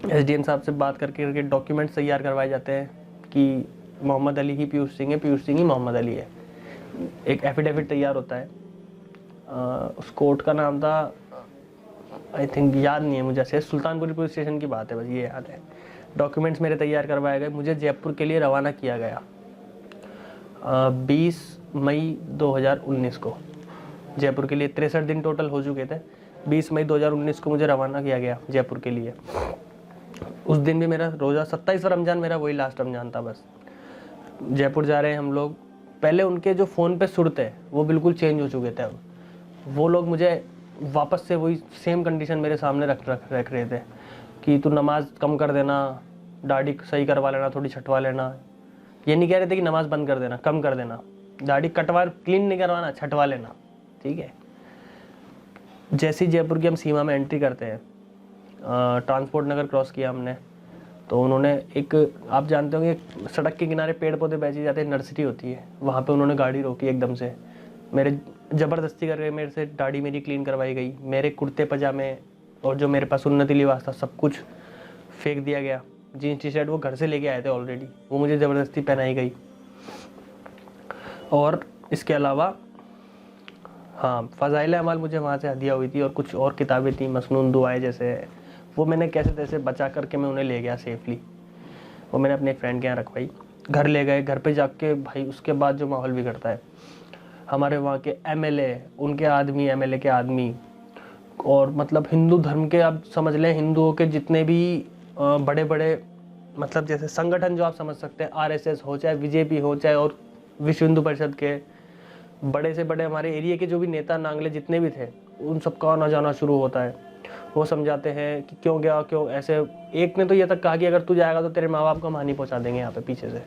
एसडीएम साहब से बात करके डॉक्यूमेंट्स तैयार करवाए जाते हैं कि मोहम्मद अली ही पीयूष सिंह है, पीयूष सिंह ही मोहम्मद अली है। एक एफिडेविट तैयार होता है, उस कोर्ट का नाम था, आई थिंक याद नहीं है मुझे, से सुल्तानपुरी पुलिस स्टेशन की बात है, बस ये याद है। डॉक्यूमेंट्स मेरे तैयार करवाए गए, मुझे जयपुर के लिए रवाना किया गया। 20 मई 2019 को जयपुर के लिए। 63 दिन टोटल हो चुके थे। 20 मई 2019 को मुझे रवाना किया गया जयपुर के लिए। उस दिन भी मेरा रोज़ा 27वां रमज़ान, मेरा वही लास्ट रमज़ान था बस। जयपुर जा रहे हैं हम लोग। पहले उनके जो फ़ोन पे सुर थे वो बिल्कुल चेंज हो चुके थे। अब वो लोग मुझे वापस से वही सेम कंडीशन मेरे सामने रख रहे थे कि तू नमाज कम कर देना, दाढ़ी सही करवा लेना, थोड़ी छटवा लेना। ये नहीं कह रहे थे कि नमाज बंद कर देना, कम कर देना, दाढ़ी कटवा क्लीन नहीं करवाना, छटवा लेना, ठीक है। जैसे ही जयपुर की हम सीमा में एंट्री करते हैं, ट्रांसपोर्ट नगर क्रॉस किया हमने, तो उन्होंने एक, आप जानते होंगे सड़क के किनारे पेड़ पौधे बेचे जाते हैं, नर्सरी होती है, वहाँ पे उन्होंने गाड़ी रोकी एकदम से। मेरे ज़बरदस्ती करके मेरे से दाढ़ी मेरी क्लीन करवाई गई। मेरे कुर्ते पजामे और जो मेरे पास सुन्नती लिबास था सब कुछ फेंक दिया गया। जीन्स टी शर्ट वो घर से लेके आए थे ऑलरेडी, वो मुझे ज़बरदस्ती पहनाई गई। और इसके अलावा हाँ, फ़ज़ाइल अमाल मुझे वहाँ से हदिया हुई थी और कुछ और किताबें थी, मसनून दुआएं जैसे, वो मैंने कैसे तैसे बचा करके मैं उन्हें ले गया सेफली। वो मैंने अपने एक फ्रेंड के यहाँ रखवाई। घर ले गए। घर पे जाके भाई उसके बाद जो माहौल बिगड़ता है, हमारे वहाँ के एमएलए, उनके आदमी, एमएलए के आदमी, और मतलब हिंदू धर्म के, आप समझ लें हिंदुओं के जितने भी बड़े बड़े मतलब जैसे संगठन जो आप समझ सकते हैं, आरएसएस हो, चाहे बीजेपी हो, चाहे और विश्व हिंदू परिषद के बड़े से बड़े हमारे एरिया के जो भी नेता नांगले जितने भी थे, उन सबका आना जाना शुरू होता है। वो समझाते हैं कि क्यों गया, क्यों ऐसे। एक ने तो ये तक कहा कि अगर तू जाएगा तो तेरे माँ बाप को हम हानि पहुँचा देंगे यहाँ पे पीछे से।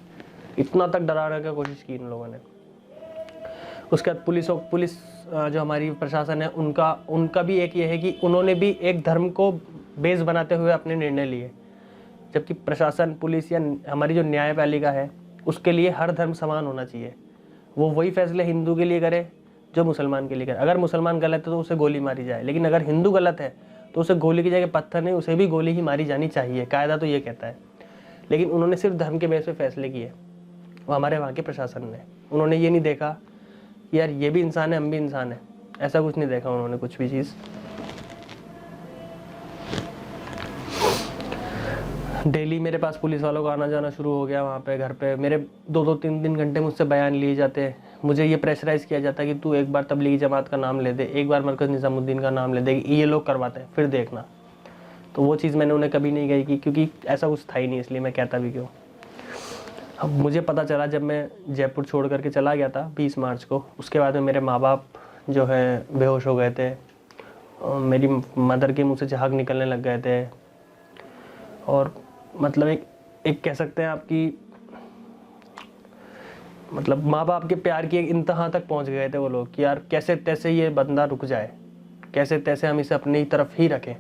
इतना तक डराने की कोशिश की इन लोगों ने। उसके बाद पुलिस जो हमारी प्रशासन है, उनका भी एक ये है कि उन्होंने भी एक धर्म को बेस बनाते हुए अपने निर्णय लिए। जबकि प्रशासन, पुलिस या हमारी जो न्यायपालिका है, उसके लिए हर धर्म समान होना चाहिए। वो वही फैसले हिंदू के लिए करे जो मुसलमान के लिए करे। अगर मुसलमान गलत है तो उसे गोली मारी जाए, लेकिन अगर हिंदू गलत है तो उसे गोली की जगह पत्थर नहीं, उसे भी गोली ही मारी जानी चाहिए। कायदा तो ये कहता है। लेकिन उन्होंने सिर्फ धर्म के बेस पे फैसले किए, वो हमारे वहाँ के प्रशासन ने। उन्होंने ये नहीं देखा कि यार ये भी इंसान है, हम भी इंसान है, ऐसा कुछ नहीं देखा उन्होंने कुछ भी चीज़। डेली मेरे पास पुलिस वालों का आना जाना शुरू हो गया। वहाँ पे घर पे मेरे 2-2, 3-3 घंटे मुझसे बयान लिए जाते हैं। मुझे ये प्रेशराइज़ किया जाता है कि तू एक बार तबलीगी जमात का नाम ले दे, एक बार मरकज़ निज़ामुद्दीन का नाम ले दे, ये लोग करवाते हैं, फिर देखना। तो वो चीज़ मैंने उन्हें कभी नहीं कही की, क्योंकि ऐसा कुछ था ही नहीं, इसलिए मैं कहता भी क्यों। अब मुझे पता चला जब मैं जयपुर छोड़ करके चला गया था 20 मार्च को, उसके बाद में मेरे माँ बाप जो है बेहोश हो गए थे। मेरी मदर के मुँह से झाग निकलने लग गए थे। और मतलब एक कह सकते हैं आपकी, मतलब माँ बाप के प्यार की एक इंतहा तक पहुंच गए थे वो लोग कि यार कैसे तैसे ये बंदा रुक जाए, कैसे तैसे हम इसे अपनी तरफ ही रखें।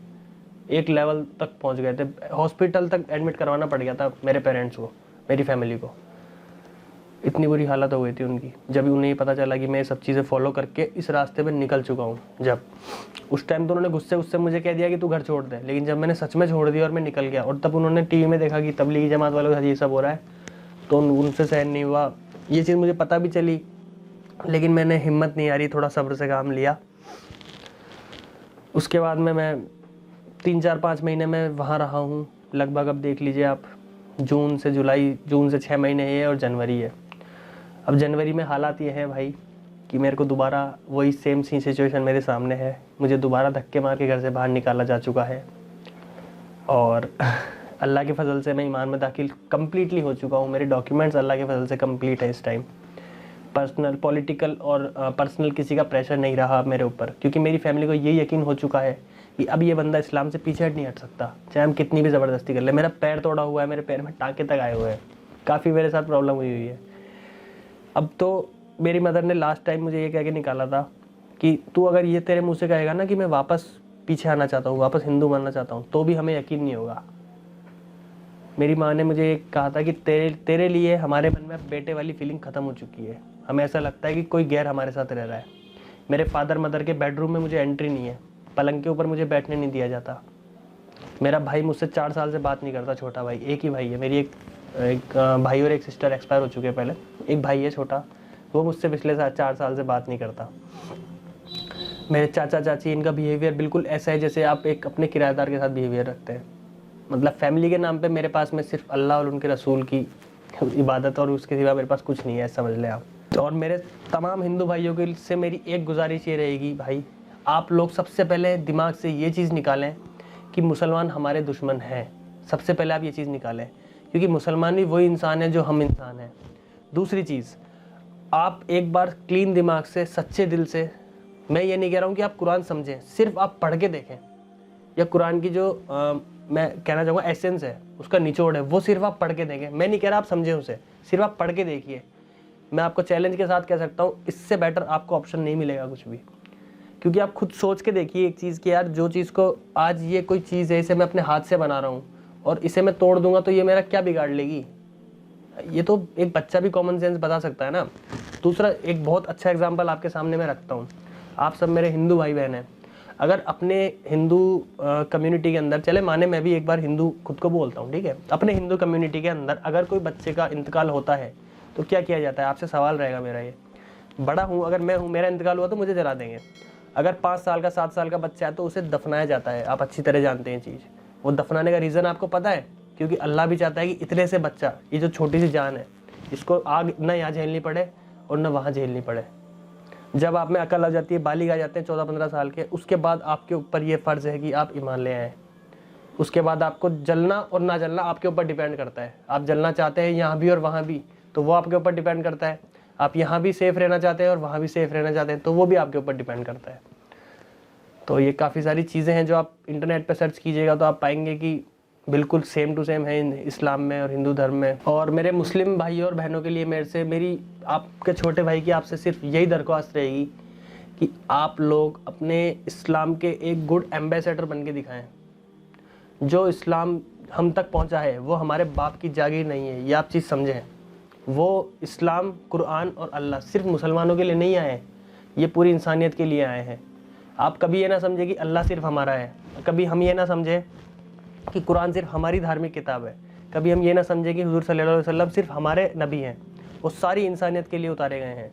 एक लेवल तक पहुंच गए थे। हॉस्पिटल तक एडमिट करवाना पड़ गया था मेरे पेरेंट्स को, मेरी फैमिली को। इतनी बुरी हालत हो गई थी उनकी जब उन्हें ये पता चला कि मैं ये सब चीज़ें फॉलो करके इस रास्ते में निकल चुका हूँ। जब उस टाइम तो उन्होंने गुस्से मुझे कह दिया कि तू घर छोड़ दे, लेकिन जब मैंने सच में छोड़ दिया और मैं निकल गया, और तब उन्होंने टीवी में देखा कि तबलीगी जमात वालों के साथ ये सब हो रहा है, तो उनसे सहन नहीं हुआ। ये चीज़ मुझे पता भी चली, लेकिन मैंने हिम्मत नहीं हारी, थोड़ा सब्र से काम लिया। उसके बाद में मैं 3-4-5 महीने में वहाँ रहा हूँ लगभग। अब देख लीजिए आप, जून से 6 महीने है और जनवरी है। अब जनवरी में हालात ये है भाई कि मेरे को दोबारा वही सेम सी सिचुएशन मेरे सामने है। मुझे दोबारा धक्के मार के घर से बाहर निकाला जा चुका है, और अल्लाह के फजल से मैं ईमान में दाखिल कम्प्लीटली हो चुका हूँ। मेरे डॉक्यूमेंट्स अल्लाह के फजल से कंप्लीट है इस टाइम। पर्सनल, पॉलिटिकल और पर्सनल किसी का प्रेशर नहीं रहा अब मेरे ऊपर, क्योंकि मेरी फैमिली को ये यकीन हो चुका है कि अब ये बंदा इस्लाम से पीछे हट नहीं हट सकता, चाहे हम कितनी भी ज़बरदस्ती कर ले। मेरा पैर तोड़ा हुआ है, मेरे पैर में टाँके तक आए हुए हैं, काफ़ी मेरे साथ प्रॉब्लम हुई है। अब तो मेरी मदर ने लास्ट टाइम मुझे ये कह के निकाला था कि तू अगर ये तेरे मुंह से कहेगा ना कि मैं वापस पीछे आना चाहता हूँ, वापस हिंदू बनना चाहता हूँ, तो भी हमें यकीन नहीं होगा। मेरी माँ ने मुझे कहा था कि तेरे लिए हमारे मन में बेटे वाली फीलिंग ख़त्म हो चुकी है। हमें ऐसा लगता है कि कोई गैर हमारे साथ रह रहा है। मेरे फादर मदर के बेडरूम में मुझे एंट्री नहीं है, पलंग के ऊपर मुझे बैठने नहीं दिया जाता। मेरा भाई मुझसे 4 साल से बात नहीं करता, छोटा भाई, एक ही भाई है। मेरी एक भाई और एक सिस्टर एक्सपायर हो चुके हैं पहले। एक भाई है छोटा, वो मुझसे पिछले 4 साल से बात नहीं करता। मेरे चाचा चाची, इनका बिहेवियर बिल्कुल ऐसा है जैसे आप एक अपने किराएदार के साथ बिहेवियर रखते हैं। मतलब फैमिली के नाम पे मेरे पास में सिर्फ अल्लाह और उनके रसूल की इबादत और उसके सिवा मेरे पास कुछ नहीं है, समझ लें आप। और मेरे तमाम हिंदू भाइयों के से मेरी एक गुजारिश ये रहेगी, भाई आप लोग सबसे पहले दिमाग से ये चीज़ निकालें कि मुसलमान हमारे दुश्मन हैं। सबसे पहले आप ये चीज़ निकालें, क्योंकि मुसलमान भी वही इंसान है जो हम इंसान हैं। दूसरी चीज़, आप एक बार क्लीन दिमाग से, सच्चे दिल से, मैं ये नहीं कह रहा हूँ कि आप कुरान समझें, सिर्फ आप पढ़ के देखें, या कुरान की जो मैं कहना चाहूँगा एसेंस है, उसका निचोड़ है, वो सिर्फ आप पढ़ के देखें। मैं नहीं कह रहा आप समझें उसे, सिर्फ आप पढ़ के देखिए। मैं आपको चैलेंज के साथ कह सकता हूँ, इससे बेटर आपको ऑप्शन नहीं मिलेगा कुछ भी। क्योंकि आप खुद सोच के देखिए एक चीज़ कि यार जो चीज़ को आज ये कोई चीज़ है, इसे मैं अपने हाथ से बना रहा हूँ और इसे मैं तोड़ दूंगा तो ये मेरा क्या बिगाड़ लेगी। ये तो एक बच्चा भी कॉमन सेंस बता सकता है ना। दूसरा, एक बहुत अच्छा एग्जाम्पल आपके सामने मैं रखता हूँ। आप सब मेरे हिंदू भाई बहन हैं, अगर अपने हिंदू कम्युनिटी के अंदर, चले माने मैं भी एक बार हिंदू खुद को बोलता हूँ, ठीक है, अपने हिंदू कम्युनिटी के अंदर अगर कोई बच्चे का इंतकाल होता है तो क्या किया जाता है? आपसे सवाल रहेगा मेरा ये। बड़ा हूँ, अगर मैं हूँ, मेरा इंतकाल हुआ तो मुझे जला देंगे। अगर 5 साल का 7 साल का बच्चा है तो उसे दफनाया जाता है। आप अच्छी तरह जानते हैं चीज़। वो दफनाने का रीज़न आपको पता है, क्योंकि अल्लाह भी चाहता है कि इतने से बच्चा, ये जो छोटी सी जान है, इसको आग न यहाँ झेलनी पड़े और न वहाँ झेलनी पड़े। जब आप में अकल आ जाती है, बालिग आ जाते हैं 14-15 साल के, उसके बाद आपके ऊपर ये फ़र्ज़ है कि आप ईमान ले आएँ। उसके बाद आपको जलना और ना जलना आपके ऊपर डिपेंड करता है। आप जलना चाहते हैं यहाँ भी और वहाँ भी, तो वो आपके ऊपर डिपेंड करता है। आप यहाँ भी सेफ़ रहना चाहते हैं और वहाँ भी सेफ़ रहना चाहते हैं, तो वो भी आपके ऊपर डिपेंड करता है। तो ये काफ़ी सारी चीज़ें हैं जो आप इंटरनेट पे सर्च कीजिएगा तो आप पाएंगे कि बिल्कुल सेम टू सेम है इस्लाम में और हिंदू धर्म में। और मेरे मुस्लिम भाइयों और बहनों के लिए मेरी आपके छोटे भाई की आपसे सिर्फ यही दरख्वास्त रहेगी कि आप लोग अपने इस्लाम के एक गुड एम्बेसडर बन के दिखाएँ। जो इस्लाम हम तक पहुंचा है वो हमारे बाप की जागीर नहीं है, ये आप चीज़ समझें। वो इस्लाम, कुरान और अल्लाह सिर्फ मुसलमानों के लिए नहीं आए हैं, ये पूरी इंसानियत के लिए आए हैं। आप कभी ये ना समझे कि अल्लाह सिर्फ हमारा है, कभी हम ये ना समझें कि कुरान सिर्फ हमारी धार्मिक किताब है, कभी हम ये ना समझें कि हुज़ूर सल्लल्लाहु अलैहि वसल्लम सिर्फ हमारे नबी हैं, वो सारी इंसानियत के लिए उतारे गए हैं।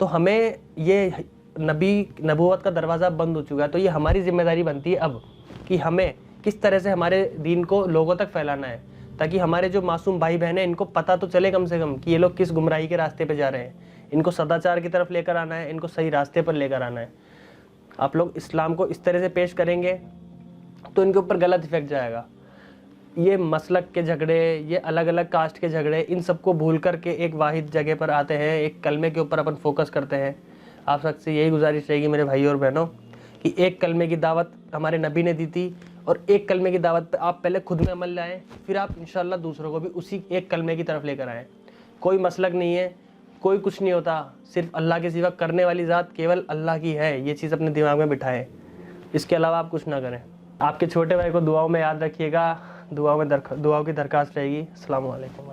तो हमें ये नबूवत का दरवाज़ा बंद हो चुका है, तो ये हमारी जिम्मेदारी बनती है अब कि हमें किस तरह से हमारे दीन को लोगों तक फैलाना है, ताकि हमारे जो मासूम भाई बहन हैं इनको पता तो चले कम से कम कि ये लोग किस गुमराही के रास्ते पे जा रहे हैं। इनको सदाचार की तरफ लेकर आना है, इनको सही रास्ते पर लेकर आना है। आप लोग इस्लाम को इस तरह से पेश करेंगे तो इनके ऊपर गलत इफेक्ट जाएगा। ये मसलक के झगड़े, ये अलग अलग कास्ट के झगड़े, इन सबको भूल करके एक वाहिद जगह पर आते हैं, एक कलमे के ऊपर अपन फोकस करते हैं। आप सबसे यही गुजारिश रहेगी मेरे भाइयों और बहनों कि एक कलमे की दावत हमारे नबी ने दी थी, और एक कलमे की दावत पे आप पहले खुद में अमल लाएं, फिर आप इंशाल्लाह दूसरों को भी उसी एक कलमे की तरफ लेकर आएँ। कोई मसलक नहीं है, कोई कुछ नहीं होता, सिर्फ अल्लाह के सिवा करने वाली ज़ात केवल अल्लाह की है। ये चीज़ अपने दिमाग में बिठाएं, इसके अलावा आप कुछ ना करें। आपके छोटे भाई को दुआओं में याद रखिएगा, दुआओं की दरख्वास्त रहेगी। अस्सलाम वालेकुम।